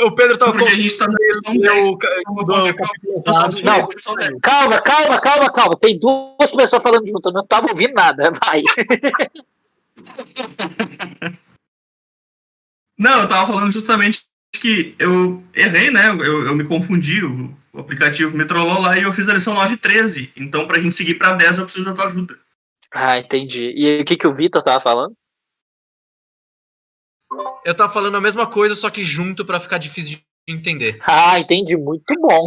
O Pedro tava Porque a gente tá na versão 10. Não, calma. Tem duas pessoas falando junto, eu não tava ouvindo nada. Vai. Não, eu tava falando justamente que eu errei, né? Eu me confundi, o aplicativo me trollou lá e eu fiz a lição 9 e 13. Então, pra gente seguir pra 10, eu preciso da tua ajuda. Ah, entendi. E o que o Vitor tava falando? Eu tava falando a mesma coisa, só que junto pra ficar difícil de entender. Ah, entendi. Muito bom.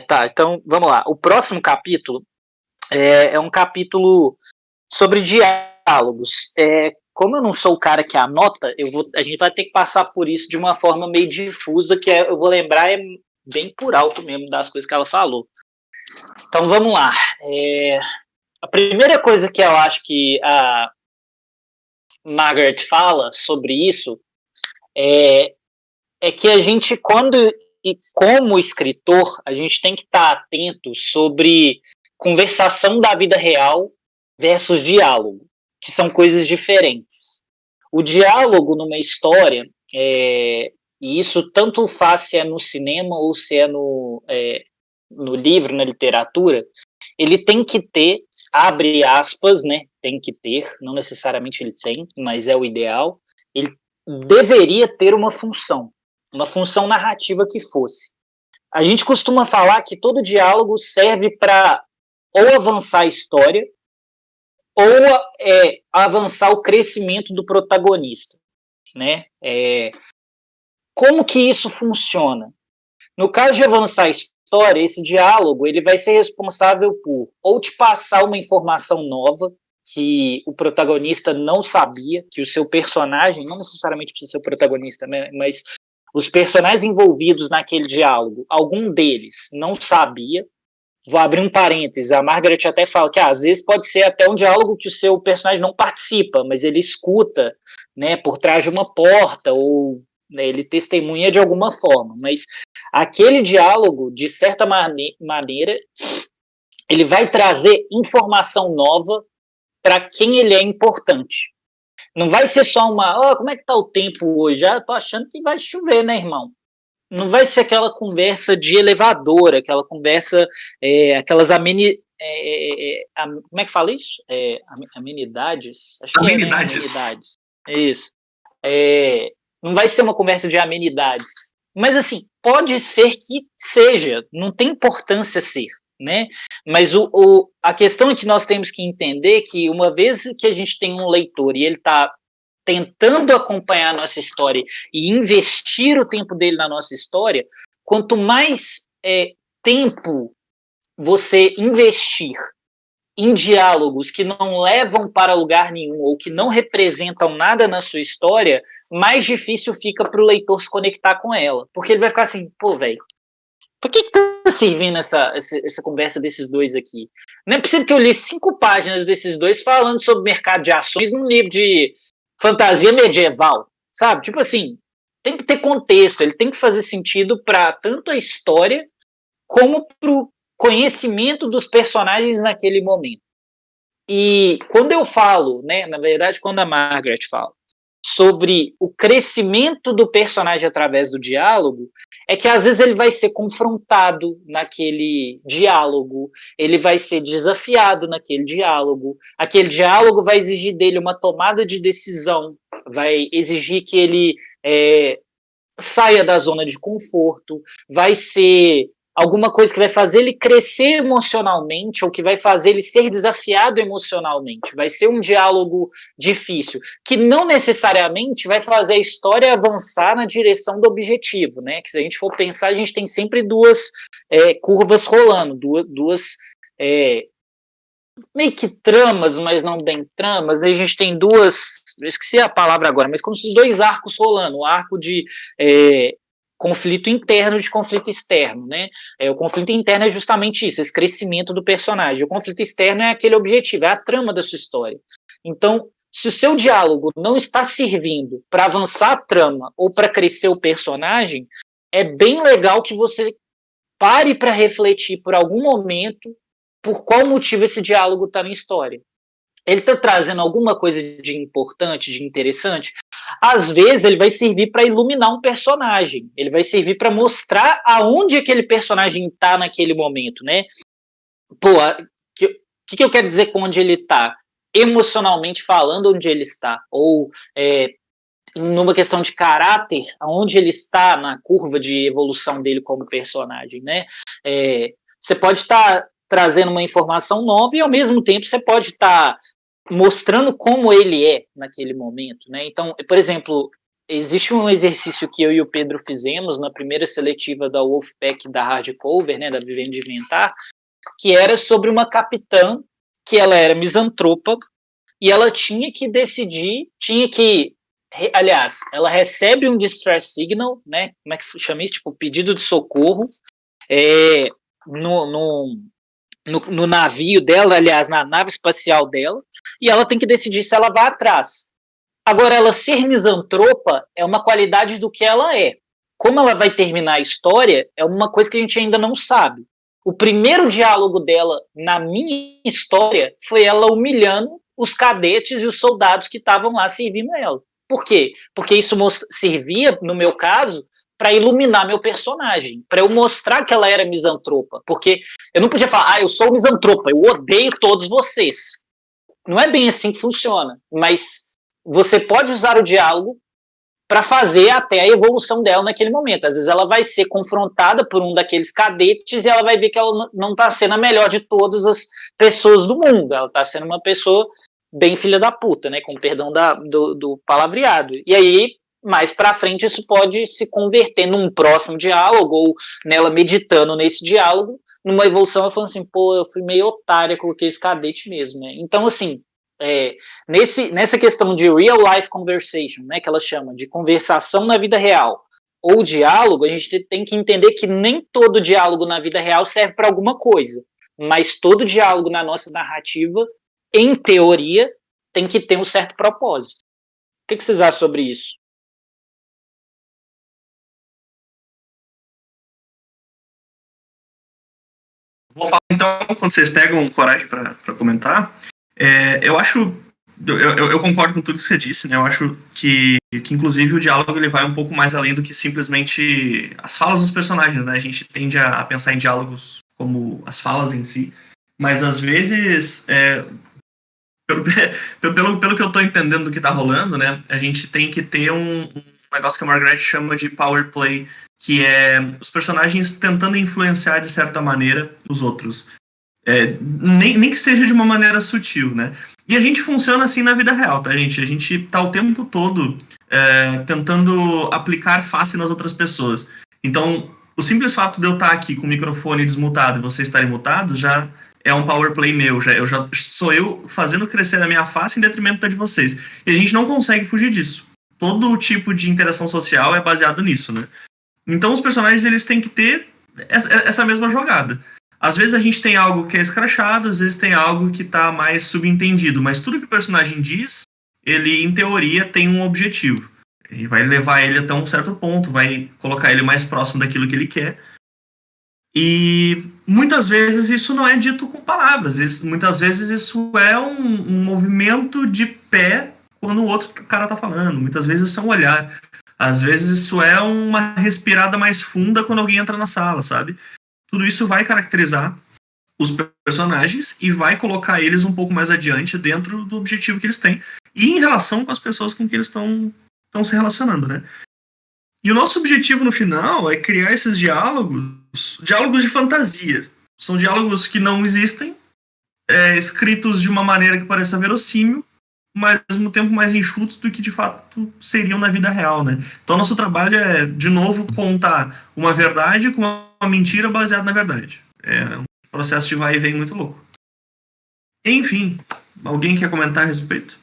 Tá, então vamos lá. O próximo capítulo é um capítulo sobre diálogos. Como eu não sou o cara que anota, a gente vai ter que passar por isso de uma forma meio difusa, que eu vou lembrar bem por alto mesmo das coisas que ela falou. Então vamos lá. A primeira coisa que eu acho que a Margaret fala sobre isso é que a gente, como escritor, a gente tem que estar atento sobre conversação da vida real versus diálogo. que são coisas diferentes. O diálogo numa história, e isso tanto faz se é no cinema ou se é no livro, na literatura, ele tem que ter, abre aspas, né? Tem que ter, não necessariamente ele tem, mas é o ideal. Ele deveria ter uma função narrativa que fosse. A gente costuma falar que todo diálogo serve para ou avançar a história ou avançar o crescimento do protagonista, né? Como que isso funciona? No caso de avançar a história, esse diálogo ele vai ser responsável por ou te passar uma informação nova que o protagonista não sabia, que o seu personagem, não necessariamente precisa ser o protagonista, né, mas os personagens envolvidos naquele diálogo, algum deles não sabia. Vou abrir um parênteses, a Margaret até fala que às vezes pode ser até um diálogo que o seu personagem não participa, mas ele escuta, né, por trás de uma porta, ou né, ele testemunha de alguma forma, mas aquele diálogo, de certa maneira, ele vai trazer informação nova para quem ele é importante. Não vai ser só como é que tá o tempo hoje? Já tô achando que vai chover, né, irmão? Não vai ser aquela conversa de elevador, aquela conversa, aquelas amenidades. Como é que fala isso? Amenidades? Acho que amenidades. Amenidades. Isso. Não vai ser uma conversa de amenidades. Mas, assim, pode ser que seja. Não tem importância ser, né? Mas a questão é que nós temos que entender que uma vez que a gente tem um leitor e ele está tentando acompanhar a nossa história e investir o tempo dele na nossa história, quanto mais tempo você investir em diálogos que não levam para lugar nenhum ou que não representam nada na sua história, mais difícil fica para o leitor se conectar com ela. Porque ele vai ficar assim, pô, velho, por que tá servindo essa conversa desses dois aqui? Não é possível que eu li 5 páginas desses dois falando sobre mercado de ações num livro de fantasia medieval, sabe? Tipo assim, tem que ter contexto, ele tem que fazer sentido para tanto a história como para o conhecimento dos personagens naquele momento. E quando eu falo, né, na verdade, quando a Margaret fala sobre o crescimento do personagem através do diálogo, é que às vezes ele vai ser confrontado naquele diálogo, ele vai ser desafiado naquele diálogo, aquele diálogo vai exigir dele uma tomada de decisão, vai exigir que ele saia da zona de conforto, vai ser alguma coisa que vai fazer ele crescer emocionalmente ou que vai fazer ele ser desafiado emocionalmente. Vai ser um diálogo difícil, que não necessariamente vai fazer a história avançar na direção do objetivo, né? Que se a gente for pensar, a gente tem sempre duas curvas rolando, duas meio que tramas, mas não bem tramas. Aí a gente tem duas, eu esqueci a palavra agora, mas como se os 2 arcos rolando, o arco de conflito interno de conflito externo, né? O conflito interno é justamente isso, esse crescimento do personagem. O conflito externo é aquele objetivo, é a trama da sua história. Então, se o seu diálogo não está servindo para avançar a trama ou para crescer o personagem, é bem legal que você pare para refletir por algum momento por qual motivo esse diálogo está na história. Ele está trazendo alguma coisa de importante, de interessante? Às vezes ele vai servir para iluminar um personagem, ele vai servir para mostrar aonde aquele personagem está naquele momento, né? Pô, o que eu quero dizer com onde ele está? Emocionalmente falando, onde ele está, ou numa questão de caráter, aonde ele está na curva de evolução dele como personagem, né? Você pode estar trazendo uma informação nova e ao mesmo tempo você pode estar mostrando como ele é naquele momento, né? Então, por exemplo, existe um exercício que eu e o Pedro fizemos na primeira seletiva da Wolfpack da Hardcover, né, da Vivendo de Inventar, que era sobre uma capitã que ela era misantropa e ela tinha que decidir, aliás, ela recebe um distress signal, né? Como é que chama isso? Tipo, pedido de socorro no navio dela, aliás, na nave espacial dela, e ela tem que decidir se ela vai atrás. Agora, ela ser misantropa é uma qualidade do que ela é. Como ela vai terminar a história é uma coisa que a gente ainda não sabe. O primeiro diálogo dela na minha história foi ela humilhando os cadetes e os soldados que estavam lá servindo ela. Por quê? Porque isso servia, no meu caso, para iluminar meu personagem, para eu mostrar que ela era misantropa, porque eu não podia falar, eu sou misantropa, eu odeio todos vocês. Não é bem assim que funciona, mas você pode usar o diálogo para fazer até a evolução dela naquele momento. Às vezes ela vai ser confrontada por um daqueles cadetes e ela vai ver que ela não está sendo a melhor de todas as pessoas do mundo, ela está sendo uma pessoa bem filha da puta, né, com perdão do palavreado. E aí, mais pra frente, isso pode se converter num próximo diálogo, ou nela meditando nesse diálogo, numa evolução, eu falando assim, pô, eu fui meio otária com aqueles cadetes mesmo, né? Então, assim, nessa questão de real life conversation, né, que ela chama de conversação na vida real, ou diálogo, a gente tem que entender que nem todo diálogo na vida real serve para alguma coisa, mas todo diálogo na nossa narrativa, em teoria, tem que ter um certo propósito. O que vocês acham sobre isso? Vou falar então, quando vocês pegam coragem para comentar, eu acho, eu concordo com tudo que você disse, né? Eu acho que inclusive o diálogo ele vai um pouco mais além do que simplesmente as falas dos personagens, né? A gente tende a pensar em diálogos como as falas em si, mas às vezes, pelo que eu estou entendendo do que está rolando, né? A gente tem que ter um negócio que a Margaret chama de power play, que é os personagens tentando influenciar de certa maneira os outros. Nem que seja de uma maneira sutil, né? E a gente funciona assim na vida real, tá, gente? A gente tá o tempo todo tentando aplicar face nas outras pessoas. Então, o simples fato de eu estar aqui com o microfone desmutado e vocês estarem mutados já é um power play meu. Sou eu fazendo crescer a minha face em detrimento da de vocês. E a gente não consegue fugir disso. Todo tipo de interação social é baseado nisso, né? Então os personagens eles têm que ter essa mesma jogada. Às vezes a gente tem algo que é escrachado, às vezes tem algo que está mais subentendido, mas tudo que o personagem diz, ele em teoria tem um objetivo. Ele vai levar ele até um certo ponto, vai colocar ele mais próximo daquilo que ele quer. E muitas vezes isso não é dito com palavras, muitas vezes isso é um movimento de pé quando o outro cara está falando, muitas vezes isso é um olhar. Às vezes isso é uma respirada mais funda quando alguém entra na sala, sabe? Tudo isso vai caracterizar os personagens e vai colocar eles um pouco mais adiante dentro do objetivo que eles têm e em relação com as pessoas com que eles estão se relacionando, né? E o nosso objetivo no final é criar esses diálogos de fantasia. São diálogos que não existem, escritos de uma maneira que pareça verossímil, mas ao mesmo tempo mais enxutos do que de fato seriam na vida real, né? Então nosso trabalho é, de novo, contar uma verdade com uma mentira baseada na verdade. É um processo de vai e vem muito louco. Enfim, alguém quer comentar a respeito?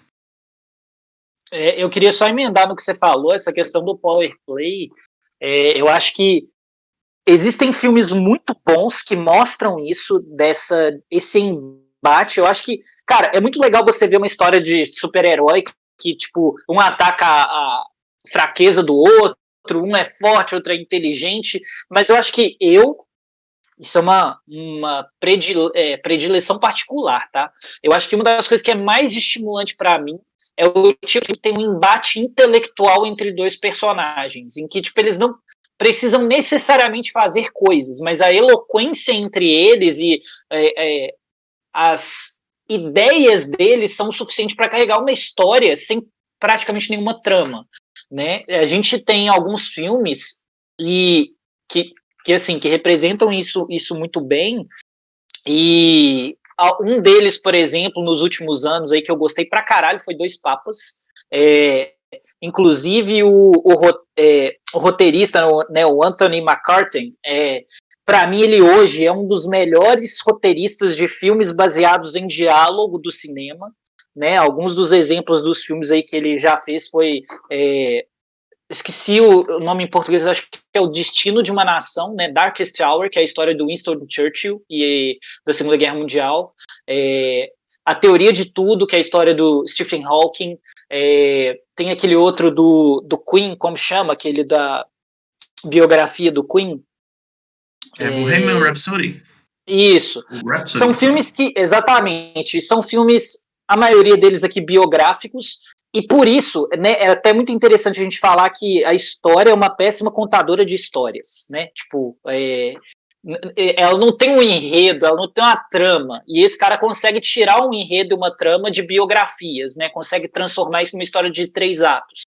Eu queria só emendar no que você falou, essa questão do power play. Eu acho que existem filmes muito bons que mostram isso, esse embate. Eu acho que, cara, é muito legal você ver uma história de super-herói que, tipo, um ataca a fraqueza do outro, um é forte, outro é inteligente, mas eu acho que isso é uma predileção particular, tá? Eu acho que uma das coisas que é mais estimulante para mim é o tipo que tem um embate intelectual entre dois personagens, em que, tipo, eles não precisam necessariamente fazer coisas, mas a eloquência entre eles e as ideias deles são suficientes para carregar uma história sem praticamente nenhuma trama, né? A gente tem alguns filmes que representam isso muito bem, e um deles, por exemplo, nos últimos anos aí que eu gostei pra caralho foi Dois Papas. Inclusive o roteirista, né, o Anthony McCarten, para mim ele hoje é um dos melhores roteiristas de filmes baseados em diálogo do cinema, né? Alguns dos exemplos dos filmes aí que ele já fez foi esqueci o nome em português, acho que é O Destino de uma Nação, né? Darkest Hour, que é a história do Winston Churchill e da Segunda Guerra Mundial. A Teoria de Tudo, que é a história do Stephen Hawking. Tem aquele outro do Queen, como chama? Aquele da biografia do Queen. Bohemian Rhapsody. Isso. Rhapsody. São filmes que, exatamente, são filmes a maioria deles aqui biográficos, e por isso, né, é até muito interessante a gente falar que a história é uma péssima contadora de histórias, né? Tipo, ela não tem um enredo, ela não tem uma trama, e esse cara consegue tirar um enredo e uma trama de biografias, né? Consegue transformar isso numa história de 3 atos.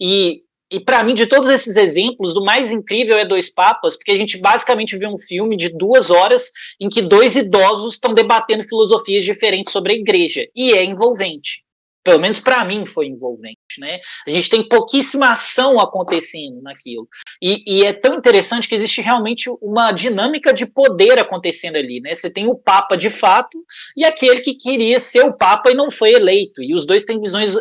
E para mim, de todos esses exemplos, o mais incrível é Dois Papas, porque a gente basicamente vê um filme de 2 horas em que 2 idosos estão debatendo filosofias diferentes sobre a igreja, e é envolvente. Pelo menos para mim foi envolvente, né? A gente tem pouquíssima ação acontecendo naquilo. E é tão interessante que existe realmente uma dinâmica de poder acontecendo ali, né? Você tem o Papa de fato e aquele que queria ser o Papa e não foi eleito. E os dois têm visões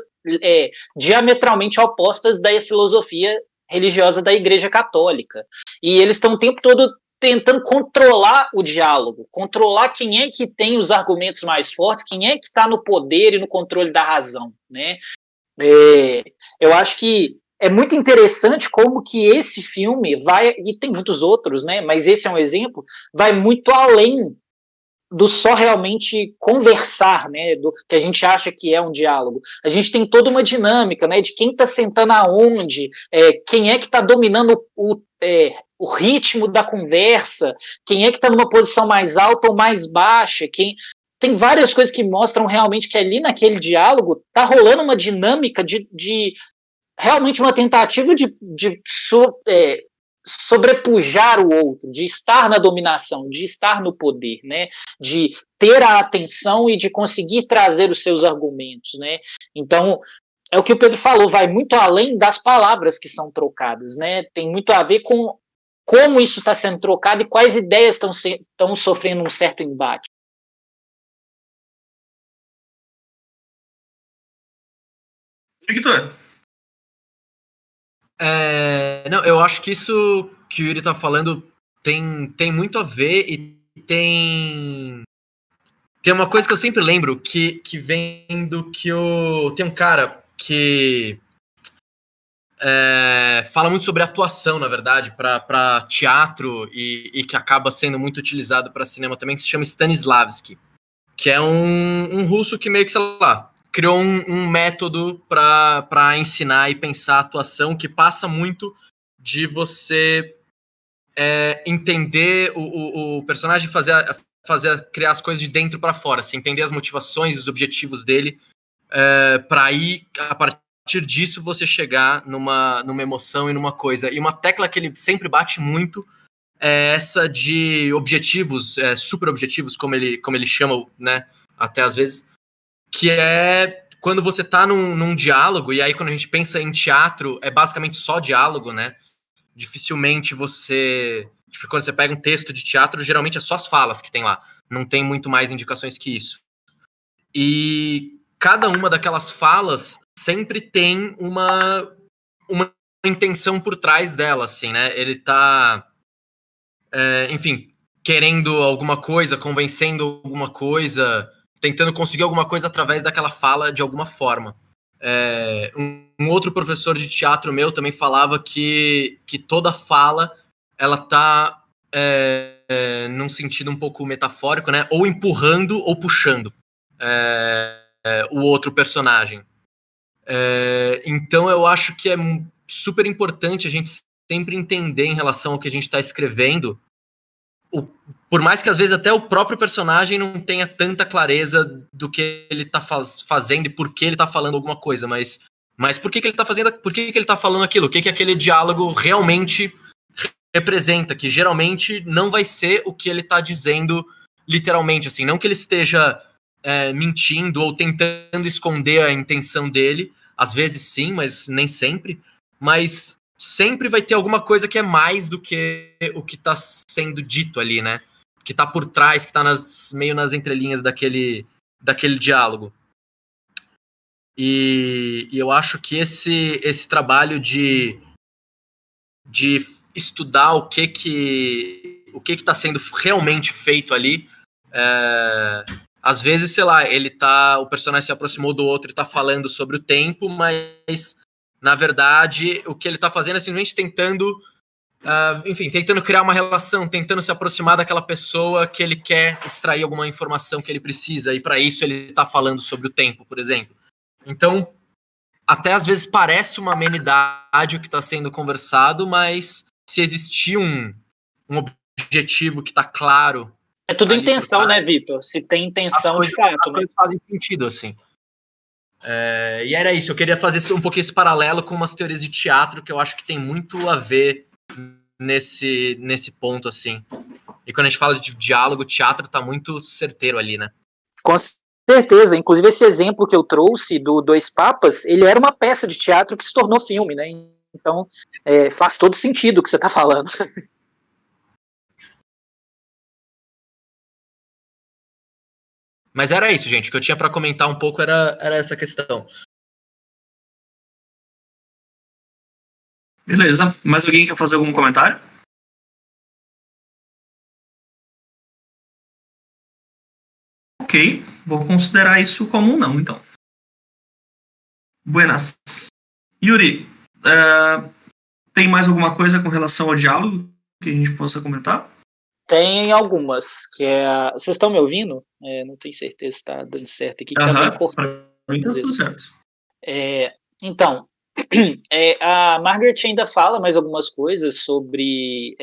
diametralmente opostas da filosofia religiosa da Igreja Católica. E eles estão o tempo todo tentando controlar o diálogo, controlar quem é que tem os argumentos mais fortes, quem é que está no poder e no controle da razão, né? Eu acho que é muito interessante como que esse filme vai, e tem muitos outros, né? Mas esse é um exemplo, vai muito além do só realmente conversar, né, do que a gente acha que é um diálogo. A gente tem toda uma dinâmica, né, de quem está sentando aonde, quem é que está dominando o ritmo da conversa, quem é que está numa posição mais alta ou mais baixa, tem várias coisas que mostram realmente que ali naquele diálogo está rolando uma dinâmica de realmente uma tentativa de sobrepujar o outro, de estar na dominação, de estar no poder, né? De ter a atenção e de conseguir trazer os seus argumentos, né? Então, é o que o Pedro falou, vai muito além das palavras que são trocadas, né? Tem muito a ver com como isso está sendo trocado e quais ideias estão sofrendo um certo embate. Victor? Não, eu acho que isso que o Yuri tá falando tem muito a ver e tem uma coisa que eu sempre lembro que vem do que tem um cara que fala muito sobre atuação, na verdade, para teatro e que acaba sendo muito utilizado para cinema também, que se chama Stanislavski, que é um russo que meio que, sei lá, criou um método para ensinar e pensar a atuação que passa muito de você entender o personagem, criar as coisas de dentro para fora, assim, entender as motivações e os objetivos dele, para aí, a partir disso, você chegar numa emoção e numa coisa. E uma tecla que ele sempre bate muito é essa de objetivos, super objetivos, como ele chama, né, até às vezes, que é quando você tá num diálogo, e aí quando a gente pensa em teatro, é basicamente só diálogo, né? Dificilmente você... Tipo, quando você pega um texto de teatro, geralmente é só as falas que tem lá. Não tem muito mais indicações que isso. E cada uma daquelas falas sempre tem uma intenção por trás dela, assim, né? Ele tá, enfim, querendo alguma coisa, convencendo alguma coisa, tentando conseguir alguma coisa através daquela fala de alguma forma. Um outro professor de teatro meu também falava que toda fala ela tá num sentido um pouco metafórico, né? Ou empurrando ou puxando o outro personagem. Então eu acho que é super importante a gente sempre entender em relação ao que a gente está escrevendo, por mais que às vezes até o próprio personagem não tenha tanta clareza do que ele tá fazendo e por que ele tá falando alguma coisa, mas por que ele tá fazendo, por que ele tá falando aquilo, o que aquele diálogo realmente representa, que geralmente não vai ser o que ele tá dizendo literalmente, assim, não que ele esteja mentindo ou tentando esconder a intenção dele, às vezes sim, mas nem sempre, mas sempre vai ter alguma coisa que é mais do que o que tá sendo dito ali, né? Que tá por trás, que tá meio nas entrelinhas daquele diálogo. E eu acho que esse trabalho de estudar o que tá sendo realmente feito ali, às vezes, sei lá, o personagem se aproximou do outro e tá falando sobre o tempo, mas na verdade o que ele tá fazendo é simplesmente tentando enfim, tentando criar uma relação, tentando se aproximar daquela pessoa que ele quer extrair alguma informação que ele precisa, e para isso ele está falando sobre o tempo, por exemplo. Então, até às vezes parece uma amenidade o que está sendo conversado, mas se existir um objetivo que está claro... É tudo intenção, né, Vitor? Se tem intenção, de fato. As coisas fazem sentido, assim. E era isso, eu queria fazer um pouquinho esse paralelo com umas teorias de teatro que eu acho que tem muito a ver nesse ponto, assim. E quando a gente fala de diálogo, o teatro tá muito certeiro ali, né? Com certeza. Inclusive, esse exemplo que eu trouxe do Dois Papas, ele era uma peça de teatro que se tornou filme, né? Então, faz todo sentido o que você tá falando. Mas era isso, gente. O que eu tinha para comentar um pouco era essa questão. Beleza. Mais alguém quer fazer algum comentário? Ok. Vou considerar isso como um não, então. Buenas. Yuri, tem mais alguma coisa com relação ao diálogo que a gente possa comentar? Tem algumas, que é... Vocês estão me ouvindo? Não tenho certeza se está dando certo aqui. Para mim tá tudo certo. Então, a Margaret ainda fala mais algumas coisas sobre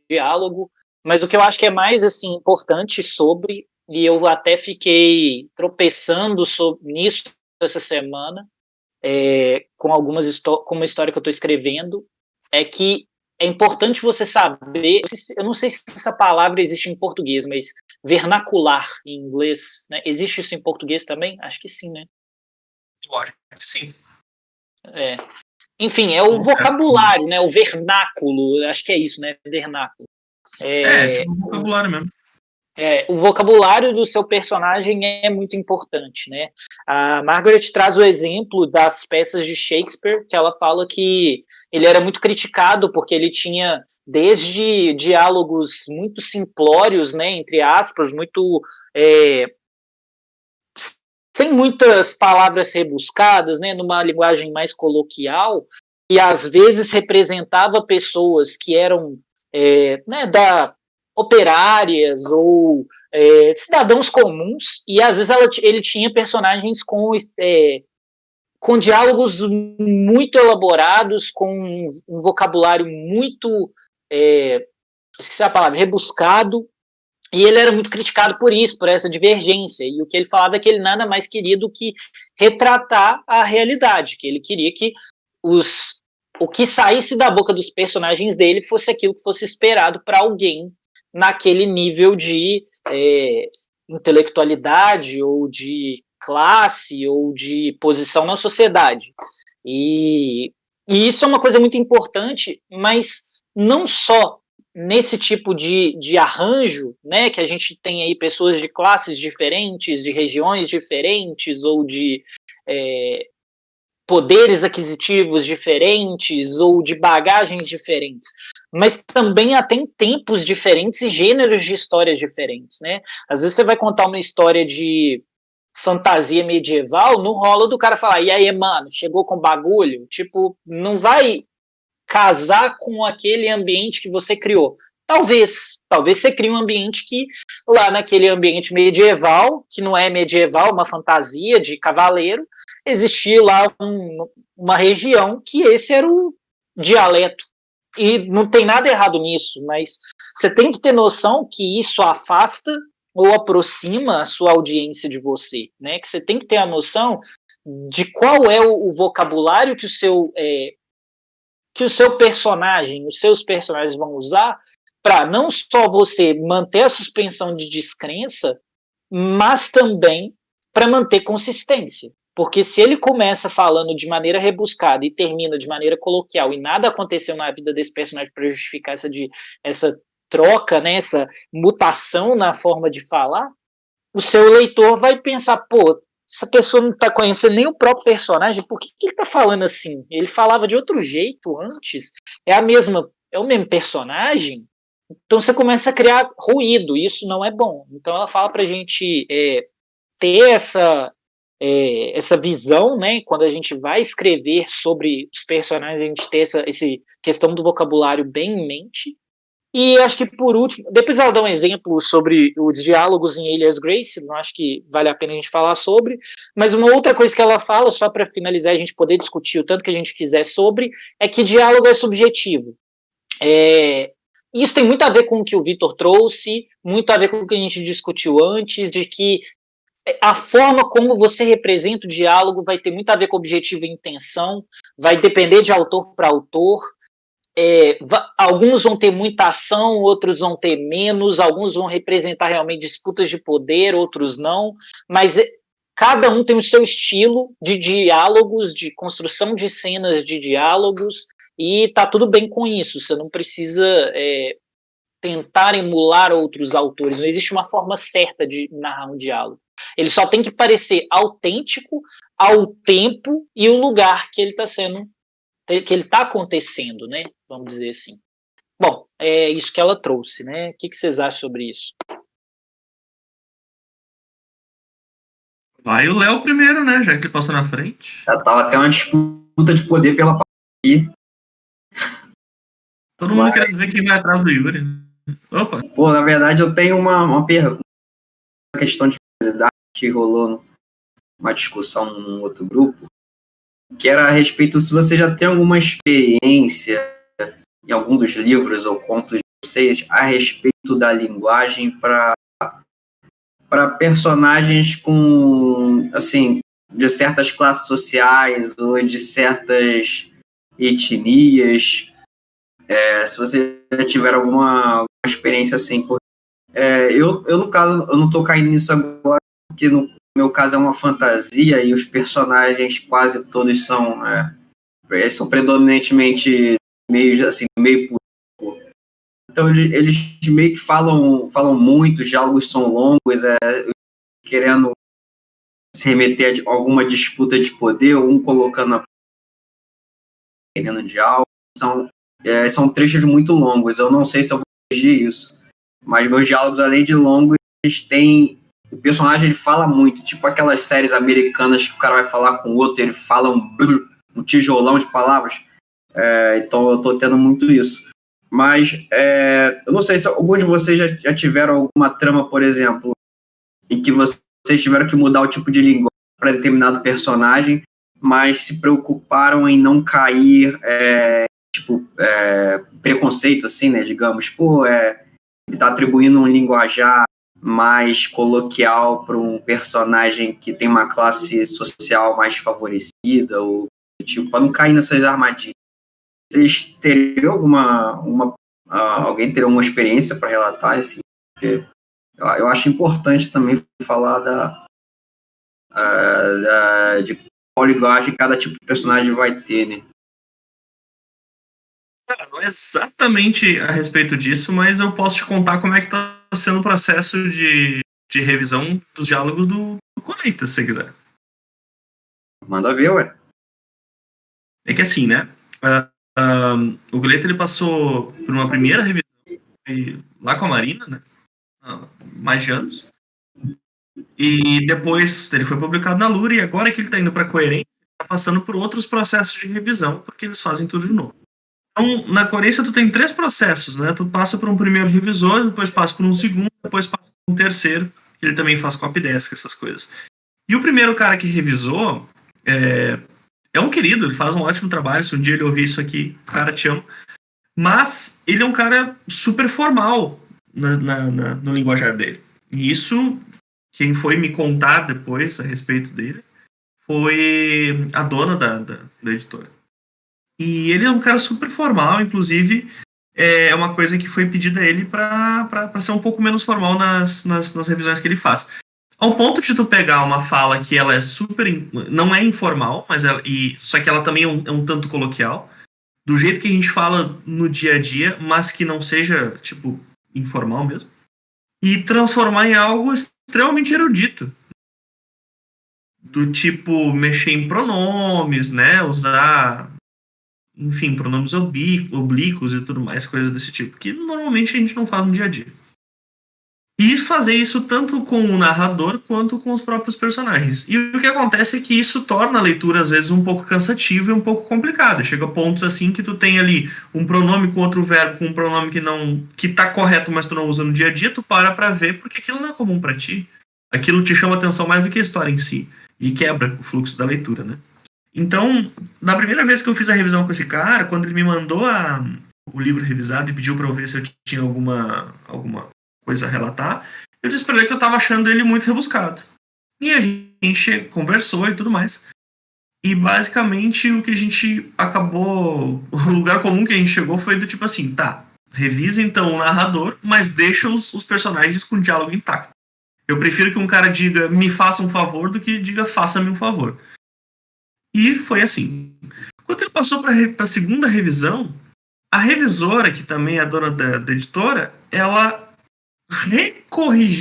diálogo, mas o que eu acho que é mais assim, importante sobre, e eu até fiquei tropeçando nisso essa semana, com uma história que eu estou escrevendo, é que é importante você saber, eu não sei se essa palavra existe em português, mas vernacular em inglês, né? Existe isso em português também? Acho que sim, né? Eu acho que sim. Enfim, é o vocabulário, né? O vernáculo, acho que é isso, né? Vernáculo. Tipo vocabulário mesmo. O vocabulário do seu personagem é muito importante, né? A Margaret traz o exemplo das peças de Shakespeare, que ela fala que ele era muito criticado porque ele tinha desde diálogos muito simplórios, né, entre aspas, muito sem muitas palavras rebuscadas, né, numa linguagem mais coloquial, e às vezes representava pessoas que eram operárias ou cidadãos comuns, e às vezes ele tinha personagens com diálogos muito elaborados, com um vocabulário muito, esqueci a palavra, rebuscado, e ele era muito criticado por isso, por essa divergência, e o que ele falava é que ele nada mais queria do que retratar a realidade, que ele queria que o que saísse da boca dos personagens dele fosse aquilo que fosse esperado para alguém naquele nível de intelectualidade ou de classe ou de posição na sociedade. E isso é uma coisa muito importante, mas não só nesse tipo de arranjo, né, que a gente tem aí pessoas de classes diferentes, de regiões diferentes ou de poderes aquisitivos diferentes ou de bagagens diferentes, mas também até em tempos diferentes e gêneros de histórias diferentes, né? Às vezes você vai contar uma história de fantasia medieval, não rola do cara falar, e aí, mano, chegou com bagulho? Tipo, não vai casar com aquele ambiente que você criou. Talvez você crie um ambiente que, lá naquele ambiente medieval, que não é medieval, uma fantasia de cavaleiro, existia lá uma região que esse era o dialeto. E não tem nada errado nisso, mas você tem que ter noção que isso afasta ou aproxima a sua audiência de você, né? Que você tem que ter a noção de qual é o vocabulário que o seu personagem, os seus personagens vão usar para não só você manter a suspensão de descrença, mas também para manter consistência. Porque se ele começa falando de maneira rebuscada e termina de maneira coloquial e nada aconteceu na vida desse personagem para justificar essa troca, né, essa mutação na forma de falar, o seu leitor vai pensar, pô, essa pessoa não está conhecendo nem o próprio personagem, por que ele está falando assim? Ele falava de outro jeito antes? É o mesmo personagem? Então você começa a criar ruído, isso não é bom. Então ela fala para a gente ter essa visão, né? Quando a gente vai escrever sobre os personagens, a gente ter essa questão do vocabulário bem em mente. E acho que, por último, depois ela dá um exemplo sobre os diálogos em Alias Grace, não acho que vale a pena a gente falar sobre, mas uma outra coisa que ela fala, só para finalizar, a gente poder discutir o tanto que a gente quiser sobre, é que diálogo é subjetivo. Isso tem muito a ver com o que o Vitor trouxe, muito a ver com o que a gente discutiu antes, de que a forma como você representa o diálogo vai ter muito a ver com objetivo e intenção, vai depender de autor para autor. Alguns vão ter muita ação, outros vão ter menos, alguns vão representar realmente disputas de poder, outros não, mas cada um tem o seu estilo de diálogos, de construção de cenas de diálogos, e tá tudo bem com isso, você não precisa tentar emular outros autores, não existe uma forma certa de narrar um diálogo. Ele só tem que parecer autêntico ao tempo e o lugar que ele está acontecendo, né? Vamos dizer assim. Bom, é isso que ela trouxe, né? O que vocês acham sobre isso? Vai o Léo primeiro, né? Já que ele passou na frente. Já tava até uma disputa de poder pela aqui. Todo mundo querendo ver quem vai atrás do Yuri. Opa! Pô, na verdade eu tenho uma pergunta. A questão de curiosidade que rolou numa discussão num outro grupo, que era a respeito se você já tem alguma experiência em algum dos livros ou contos de vocês a respeito da linguagem para personagens com, assim, de certas classes sociais ou de certas etnias. Se você já tiver alguma experiência assim. Eu, no caso, eu não estou caindo nisso agora, porque no meu caso é uma fantasia e os personagens quase todos são predominantemente meio político. Então eles meio que falam muito, os diálogos são longos, querendo se remeter a alguma disputa de poder, um colocando querendo diálogo. São trechos muito longos, eu não sei se eu vou corrigir isso, mas meus diálogos, além de longos, eles têm... O personagem, ele fala muito, tipo aquelas séries americanas que o cara vai falar com o outro, ele fala um tijolão de palavras. Então eu tô tendo muito isso. Mas eu não sei se alguns de vocês já tiveram alguma trama, por exemplo, em que vocês tiveram que mudar o tipo de linguagem para determinado personagem, mas se preocuparam em não cair preconceito, assim, né? Digamos, ele tá atribuindo um linguajar mais coloquial para um personagem que tem uma classe social mais favorecida, ou tipo, para não cair nessas armadilhas. Vocês teriam alguém teria uma experiência para relatar assim? Porque eu acho importante também falar de qual linguagem cada tipo de personagem vai ter, né? Não é exatamente a respeito disso, mas eu posso te contar como é que está sendo o processo de revisão dos diálogos do Colheita, se você quiser. Manda ver, ué. É que assim, né? O Colheita, ele passou por uma primeira revisão lá com a Marina, né? Mais de anos. E depois ele foi publicado na Lura, e agora que ele está indo para a Coerência, ele está passando por outros processos de revisão, porque eles fazem tudo de novo. Então, na Coerência, tu tem 3 processos, né? Tu passa por um primeiro revisor, depois passa por um segundo, depois passa por um terceiro, que ele também faz copydesk, essas coisas. E o primeiro cara que revisou é um querido, ele faz um ótimo trabalho, se um dia ele ouvir isso aqui, cara, te amo. Mas ele é um cara super formal no linguajar dele. E isso, quem foi me contar depois a respeito dele, foi a dona da editora. E ele é um cara super formal, inclusive é uma coisa que foi pedida a ele para ser um pouco menos formal nas revisões que ele faz. Ao ponto de tu pegar uma fala que ela é super... não é informal, mas só que ela também é um tanto coloquial, do jeito que a gente fala no dia a dia, mas que não seja, tipo, informal mesmo, e transformar em algo extremamente erudito. Do tipo, mexer em pronomes, né, usar... enfim, pronomes oblíquos e tudo mais, coisas desse tipo, que normalmente a gente não faz no dia a dia. E fazer isso tanto com o narrador quanto com os próprios personagens. E o que acontece é que isso torna a leitura, às vezes, um pouco cansativa e um pouco complicada. Chega a pontos assim que tu tem ali um pronome com outro verbo, com um pronome que tá correto, mas tu não usa no dia a dia, tu para ver, porque aquilo não é comum para ti. Aquilo te chama atenção mais do que a história em si. E quebra o fluxo da leitura, né? Então, na primeira vez que eu fiz a revisão com esse cara, quando ele me mandou o livro revisado e pediu para eu ver se eu tinha alguma coisa a relatar, eu disse para ele que eu estava achando ele muito rebuscado. E a gente conversou e tudo mais. E basicamente o que a gente acabou, o lugar comum que a gente chegou foi do tipo assim, tá, revisa então o narrador, mas deixa os personagens com o diálogo intacto. Eu prefiro que um cara diga me faça um favor do que diga faça-me um favor. E foi assim. Quando ele passou para a segunda revisão, a revisora, que também é a dona da editora, ela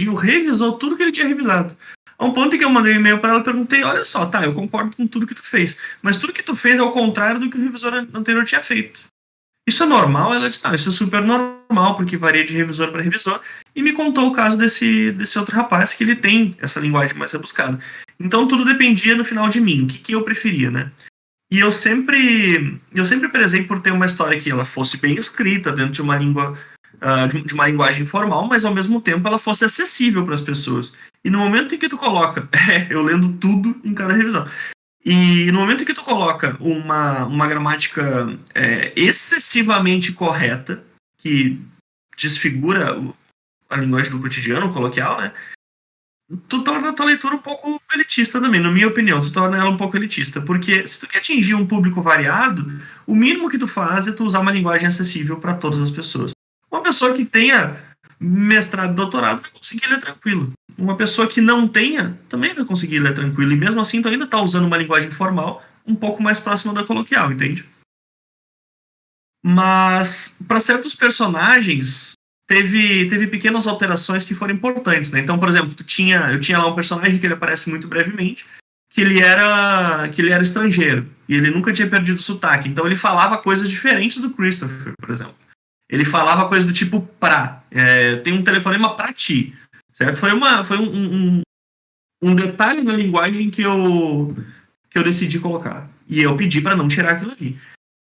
revisou tudo que ele tinha revisado. A um ponto em que eu mandei um e-mail para ela e perguntei, olha só, tá, eu concordo com tudo que tu fez, mas tudo que tu fez é ao contrário do que o revisor anterior tinha feito. Isso é normal? Ela disse, não, isso é super normal, porque varia de revisor para revisor, e me contou o caso desse outro rapaz, que ele tem essa linguagem mais rebuscada. Então tudo dependia no final de mim, o que eu preferia, né? E eu sempre prezei por ter uma história que ela fosse bem escrita, dentro de uma língua, de uma linguagem formal, mas ao mesmo tempo ela fosse acessível para as pessoas. E no momento em que tu coloca, eu lendo tudo em cada revisão, e no momento em que tu coloca uma gramática excessivamente correta, que desfigura a linguagem do cotidiano, coloquial, né? Tu torna a tua leitura um pouco elitista também, na minha opinião, tu torna ela um pouco elitista, porque se tu quer atingir um público variado, o mínimo que tu faz é tu usar uma linguagem acessível para todas as pessoas. Uma pessoa que tenha mestrado e doutorado vai conseguir ler tranquilo. Uma pessoa que não tenha também vai conseguir ler tranquilo, e mesmo assim tu ainda tá usando uma linguagem formal um pouco mais próxima da coloquial, entende? Mas para certos personagens teve pequenas alterações que foram importantes, né? Então, por exemplo, eu tinha lá um personagem que ele aparece muito brevemente, que ele era estrangeiro, e ele nunca tinha perdido o sotaque, então ele falava coisas diferentes do Christopher, por exemplo. Ele falava coisas do tipo tem um telefonema pra ti, certo? Foi um detalhe na linguagem que eu decidi colocar, e eu pedi para não tirar aquilo ali.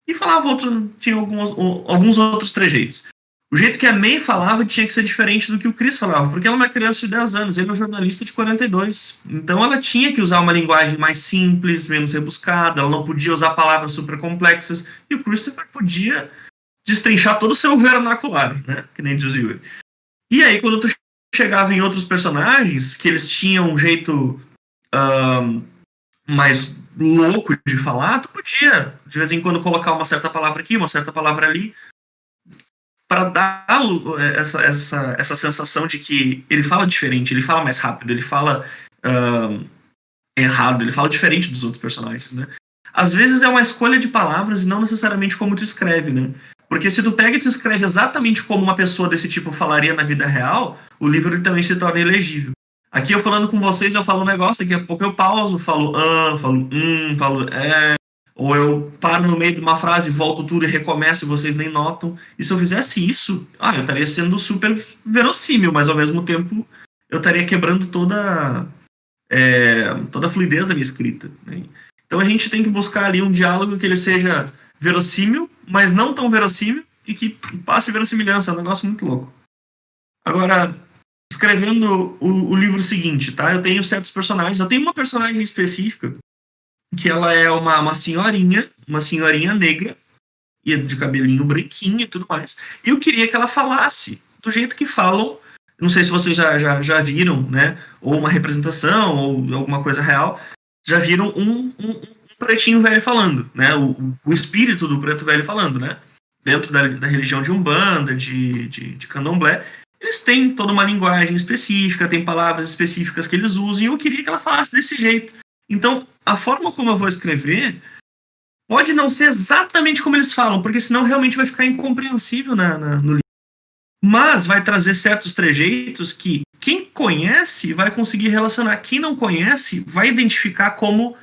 E falava tinha alguns outros trejeitos. O jeito que a May falava tinha que ser diferente do que o Chris falava, porque ela é uma criança de 10 anos, ele é um jornalista de 42. Então ela tinha que usar uma linguagem mais simples, menos rebuscada, ela não podia usar palavras super complexas, e o Christopher podia destrinchar todo o seu vernacular, né? Que nem diz o Yuri. E aí, quando tu chegava em outros personagens, que eles tinham um jeito mais louco de falar, tu podia, de vez em quando, colocar uma certa palavra aqui, uma certa palavra ali, para dar essa sensação de que ele fala diferente, ele fala mais rápido, ele fala errado, ele fala diferente dos outros personagens, né? Às vezes é uma escolha de palavras e não necessariamente como tu escreve, né? Porque se tu pega e tu escreve exatamente como uma pessoa desse tipo falaria na vida real, o livro ele também se torna ilegível. Aqui eu falando com vocês, eu falo um negócio, daqui a pouco eu pauso, falo falo falo ou eu paro no meio de uma frase, volto tudo e recomeço e vocês nem notam. E se eu fizesse isso, eu estaria sendo super verossímil, mas ao mesmo tempo eu estaria quebrando toda a fluidez da minha escrita, né? Então a gente tem que buscar ali um diálogo que ele seja verossímil, mas não tão verossímil, e que passe verossimilhança. É um negócio muito louco. Agora, escrevendo o livro seguinte, tá? Eu tenho certos personagens. Eu tenho uma personagem específica, que ela é uma senhorinha negra, e de cabelinho branquinho e tudo mais. E eu queria que ela falasse do jeito que falam. Não sei se vocês já viram, né? Ou uma representação, ou alguma coisa real. Já viram um pretinho velho falando, né? O espírito do preto velho falando, né? Dentro da religião de Umbanda, de Candomblé, eles têm toda uma linguagem específica, tem palavras específicas que eles usam, e eu queria que ela falasse desse jeito. Então, a forma como eu vou escrever pode não ser exatamente como eles falam, porque senão realmente vai ficar incompreensível no livro. Mas vai trazer certos trejeitos que quem conhece vai conseguir relacionar. Quem não conhece vai identificar como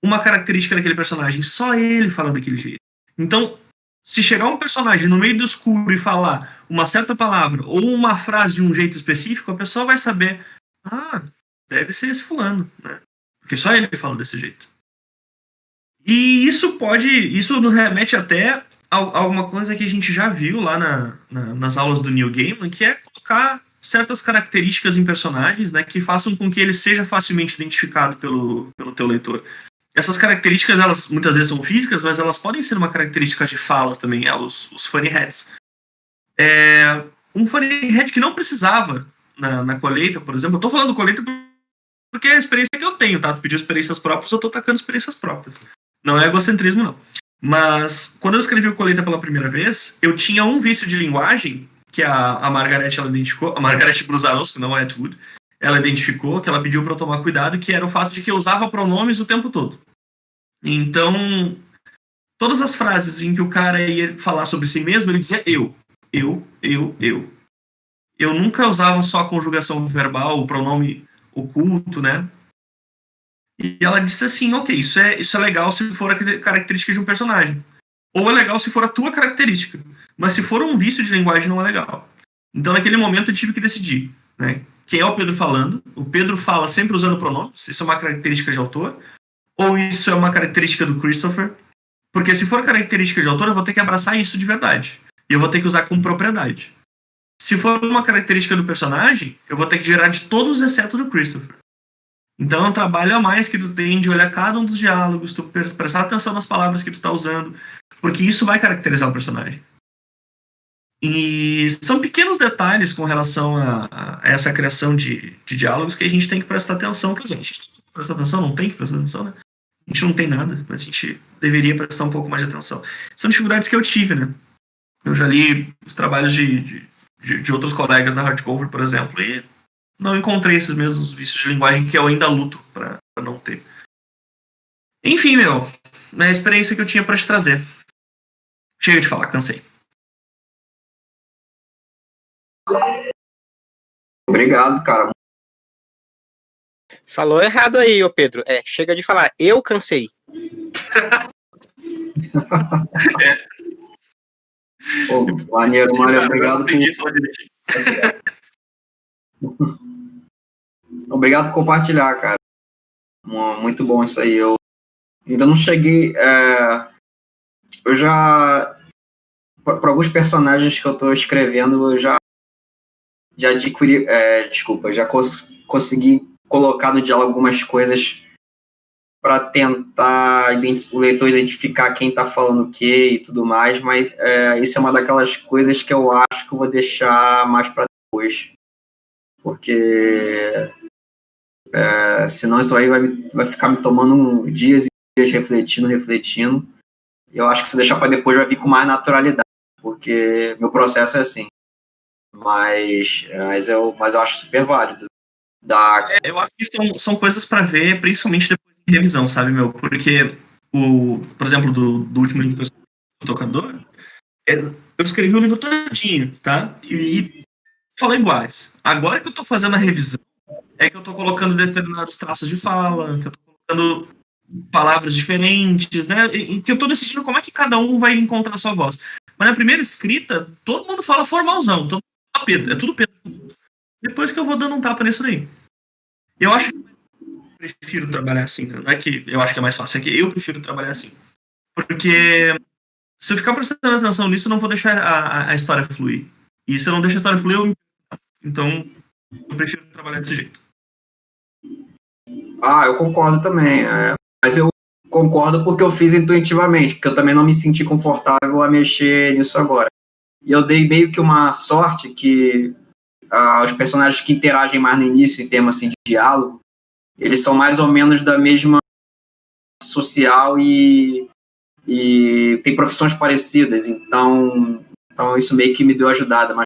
uma característica daquele personagem. Só ele fala daquele jeito. Então, se chegar um personagem no meio do escuro e falar uma certa palavra ou uma frase de um jeito específico, a pessoa vai saber, deve ser esse fulano, né? Porque só ele fala desse jeito. E isso nos remete até a alguma coisa que a gente já viu lá nas aulas do Neil Gaiman, que é colocar certas características em personagens, né, que façam com que ele seja facilmente identificado pelo teu leitor. Essas características, elas muitas vezes são físicas, mas elas podem ser uma característica de fala também, os funny heads. Um funny head que não precisava na colheita, por exemplo, eu tô falando colheita porque é a experiência que eu tenho, tá? Tu pediu experiências próprias, eu tô tacando experiências próprias. Não é egocentrismo, não. Mas, quando eu escrevi o Colheita pela primeira vez, eu tinha um vício de linguagem que a Margaret, ela identificou, a Margaret Brusarosco, não a Atwood, ela identificou, que ela pediu para eu tomar cuidado, que era o fato de que eu usava pronomes o tempo todo. Então, todas as frases em que o cara ia falar sobre si mesmo, ele dizia eu. Eu nunca usava só a conjugação verbal, o pronome oculto, né? E ela disse assim, ok, isso é legal se for a característica de um personagem. Ou é legal se for a tua característica. Mas se for um vício de linguagem, não é legal. Então, naquele momento, eu tive que decidir, né? Quem é o Pedro falando? O Pedro fala sempre usando pronomes. Isso é uma característica de autor? Ou isso é uma característica do Christopher? Porque se for característica de autor, eu vou ter que abraçar isso de verdade. E eu vou ter que usar com propriedade. Se for uma característica do personagem, eu vou ter que gerar de todos exceto do Christopher. Então é um trabalho a mais que tu tem de olhar cada um dos diálogos, tu prestar atenção nas palavras que tu tá usando, porque isso vai caracterizar o personagem. E são pequenos detalhes com relação a essa criação de diálogos que a gente tem que prestar atenção. Quer dizer, a gente tem que prestar atenção, não tem que prestar atenção, né? A gente não tem nada, mas a gente deveria prestar um pouco mais de atenção. São dificuldades que eu tive, né? Eu já li os trabalhos de outros colegas da Hardcover, por exemplo, e não encontrei esses mesmos vícios de linguagem que eu ainda luto para não ter. Enfim, é a experiência que eu tinha para te trazer. Chega de falar, cansei. Obrigado, cara. Falou errado aí, ô Pedro. Chega de falar, eu cansei. Pô, maneiro, Mário, obrigado Obrigado por compartilhar, cara. Muito bom isso aí. Eu ainda não cheguei. Eu já. Para alguns personagens que eu tô escrevendo, eu já adquiri. Já consegui colocar no diálogo algumas coisas para tentar o leitor identificar quem tá falando o quê e tudo mais, mas isso é uma daquelas coisas que eu acho que eu vou deixar mais para depois. Porque senão isso aí vai ficar me tomando dias e dias refletindo. E eu acho que se deixar para depois vai vir com mais naturalidade, porque meu processo é assim. Mas eu acho super válido. Eu acho que são coisas para ver, principalmente depois de revisão, sabe, Porque, por exemplo, do último livro que eu escrevi, O Tocador, eu escrevi o livro todinho, tá? E falei iguais. Agora que eu tô fazendo a revisão, é que eu tô colocando determinados traços de fala, que eu tô colocando palavras diferentes, né? E que eu tô decidindo como é que cada um vai encontrar a sua voz. Mas na primeira escrita, todo mundo fala formalzão, todo mundo fala Pedro, é tudo Pedro. Depois que eu vou dando um tapa nisso daí. Eu acho que eu prefiro trabalhar assim, né? Não é que eu acho que é mais fácil, é que eu prefiro trabalhar assim. Porque se eu ficar prestando atenção nisso, eu não vou deixar a história fluir. E se eu não deixo a história fluir, então eu prefiro trabalhar desse jeito. Eu concordo também. Mas eu concordo porque eu fiz intuitivamente, porque eu também não me senti confortável a mexer nisso agora. E eu dei meio que uma sorte que os personagens que interagem mais no início, em termos assim, de diálogo, eles são mais ou menos da mesma social e tem profissões parecidas, então isso meio que me deu ajudada, mas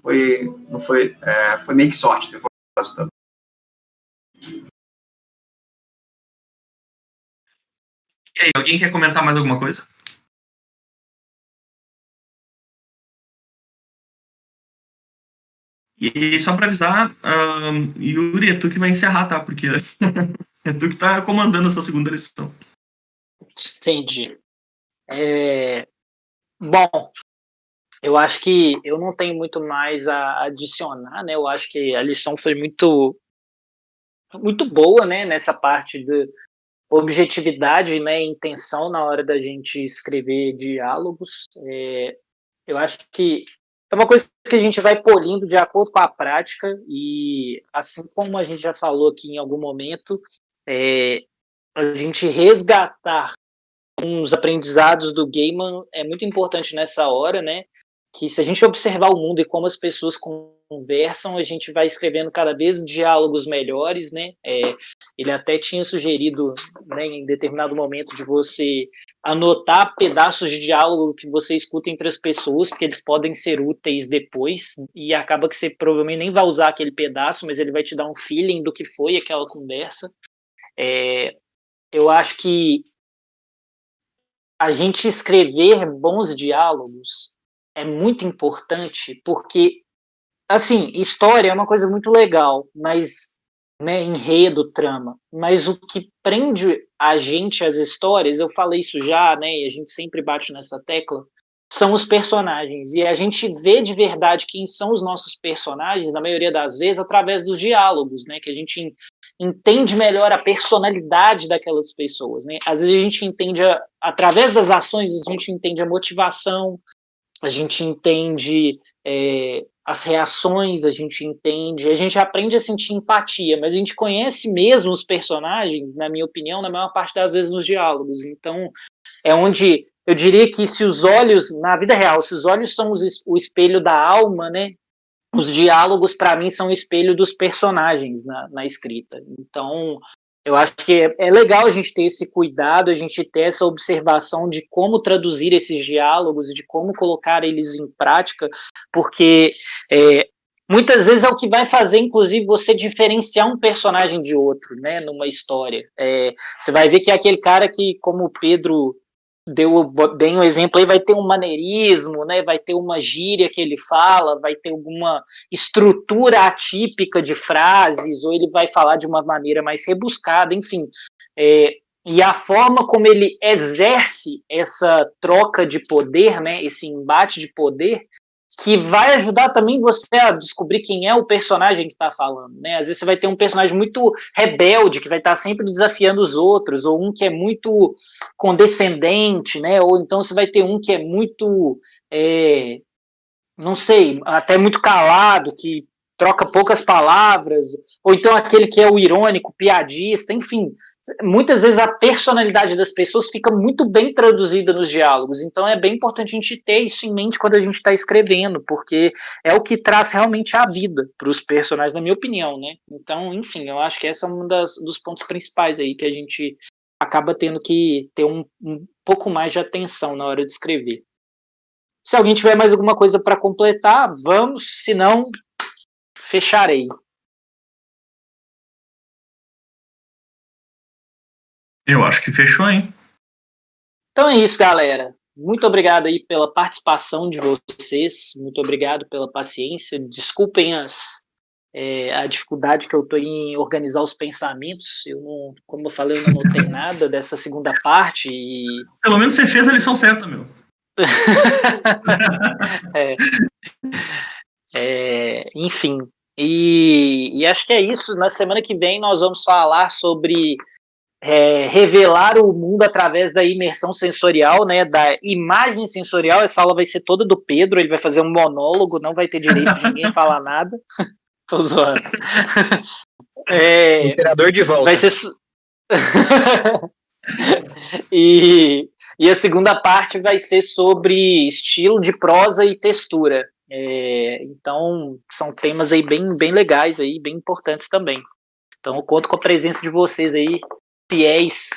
foi meio que sorte. Também. E aí, alguém quer comentar mais alguma coisa? E só para avisar, Yuri, é tu que vai encerrar, tá? Porque é tu que tá comandando essa segunda lição. Entendi. Bom, eu acho que eu não tenho muito mais a adicionar, né? Eu acho que a lição foi muito boa, né? Nessa parte de objetividade, né? E intenção na hora da gente escrever diálogos. Eu acho que é uma coisa que a gente vai polindo de acordo com a prática e, assim como a gente já falou aqui em algum momento, a gente resgatar uns aprendizados do Gaiman é muito importante nessa hora, né? Que se a gente observar o mundo e como as pessoas conversam, a gente vai escrevendo cada vez diálogos melhores, né? Ele até tinha sugerido, né, em determinado momento, de você anotar pedaços de diálogo que você escuta entre as pessoas, porque eles podem ser úteis depois, e acaba que você provavelmente nem vai usar aquele pedaço, mas ele vai te dar um feeling do que foi aquela conversa. Eu acho que a gente escrever bons diálogos é muito importante, porque, assim, história é uma coisa muito legal, mas, né, enredo, trama, mas o que prende a gente às histórias, eu falei isso já, né, e a gente sempre bate nessa tecla, são os personagens, e a gente vê de verdade quem são os nossos personagens, na maioria das vezes, através dos diálogos, né, que a gente entende melhor a personalidade daquelas pessoas, né, às vezes a gente entende, através das ações, a gente entende a motivação, a gente entende as reações, a gente aprende a sentir empatia, mas a gente conhece mesmo os personagens, na minha opinião, na maior parte das vezes nos diálogos, então é onde eu diria que se os olhos, na vida real, se os olhos são o espelho da alma, né, os diálogos, para mim, são o espelho dos personagens na escrita. Então, eu acho que é legal a gente ter esse cuidado, a gente ter essa observação de como traduzir esses diálogos e de como colocar eles em prática, porque muitas vezes é o que vai fazer, inclusive, você diferenciar um personagem de outro, né, numa história. Você vai ver que é aquele cara que, como o Pedro deu bem o exemplo aí, vai ter um maneirismo, né, vai ter uma gíria que ele fala, vai ter alguma estrutura atípica de frases, ou ele vai falar de uma maneira mais rebuscada, enfim. E a forma como ele exerce essa troca de poder, né, esse embate de poder, que vai ajudar também você a descobrir quem é o personagem que está falando, né? Às vezes você vai ter um personagem muito rebelde, que vai estar sempre desafiando os outros, ou um que é muito condescendente, né? Ou então você vai ter um que é muito, não sei, até muito calado, que troca poucas palavras, ou então aquele que é o irônico, piadista, enfim. Muitas vezes a personalidade das pessoas fica muito bem traduzida nos diálogos, então é bem importante a gente ter isso em mente quando a gente está escrevendo, porque é o que traz realmente a vida para os personagens, na minha opinião, né? Então, enfim, eu acho que esse é um dos pontos principais aí que a gente acaba tendo que ter um pouco mais de atenção na hora de escrever. Se alguém tiver mais alguma coisa para completar, vamos, se não, fecharei. Eu acho que fechou, hein? Então é isso, galera. Muito obrigado aí pela participação de vocês. Muito obrigado pela paciência. Desculpem a dificuldade que eu estou em organizar os pensamentos. Como eu falei, eu não anotei nada dessa segunda parte. Pelo menos você fez a lição certa, meu. Enfim. E acho que é isso. Na semana que vem nós vamos falar sobre revelar o mundo através da imersão sensorial, né, da imagem sensorial. Essa aula vai ser toda do Pedro, ele vai fazer um monólogo, não vai ter direito de ninguém falar nada. Tô zoando. Imperador de volta. Vai ser... e a segunda parte vai ser sobre estilo de prosa e textura. Então, são temas aí bem legais, aí, bem importantes também. Então, eu conto com a presença de vocês aí, fiéis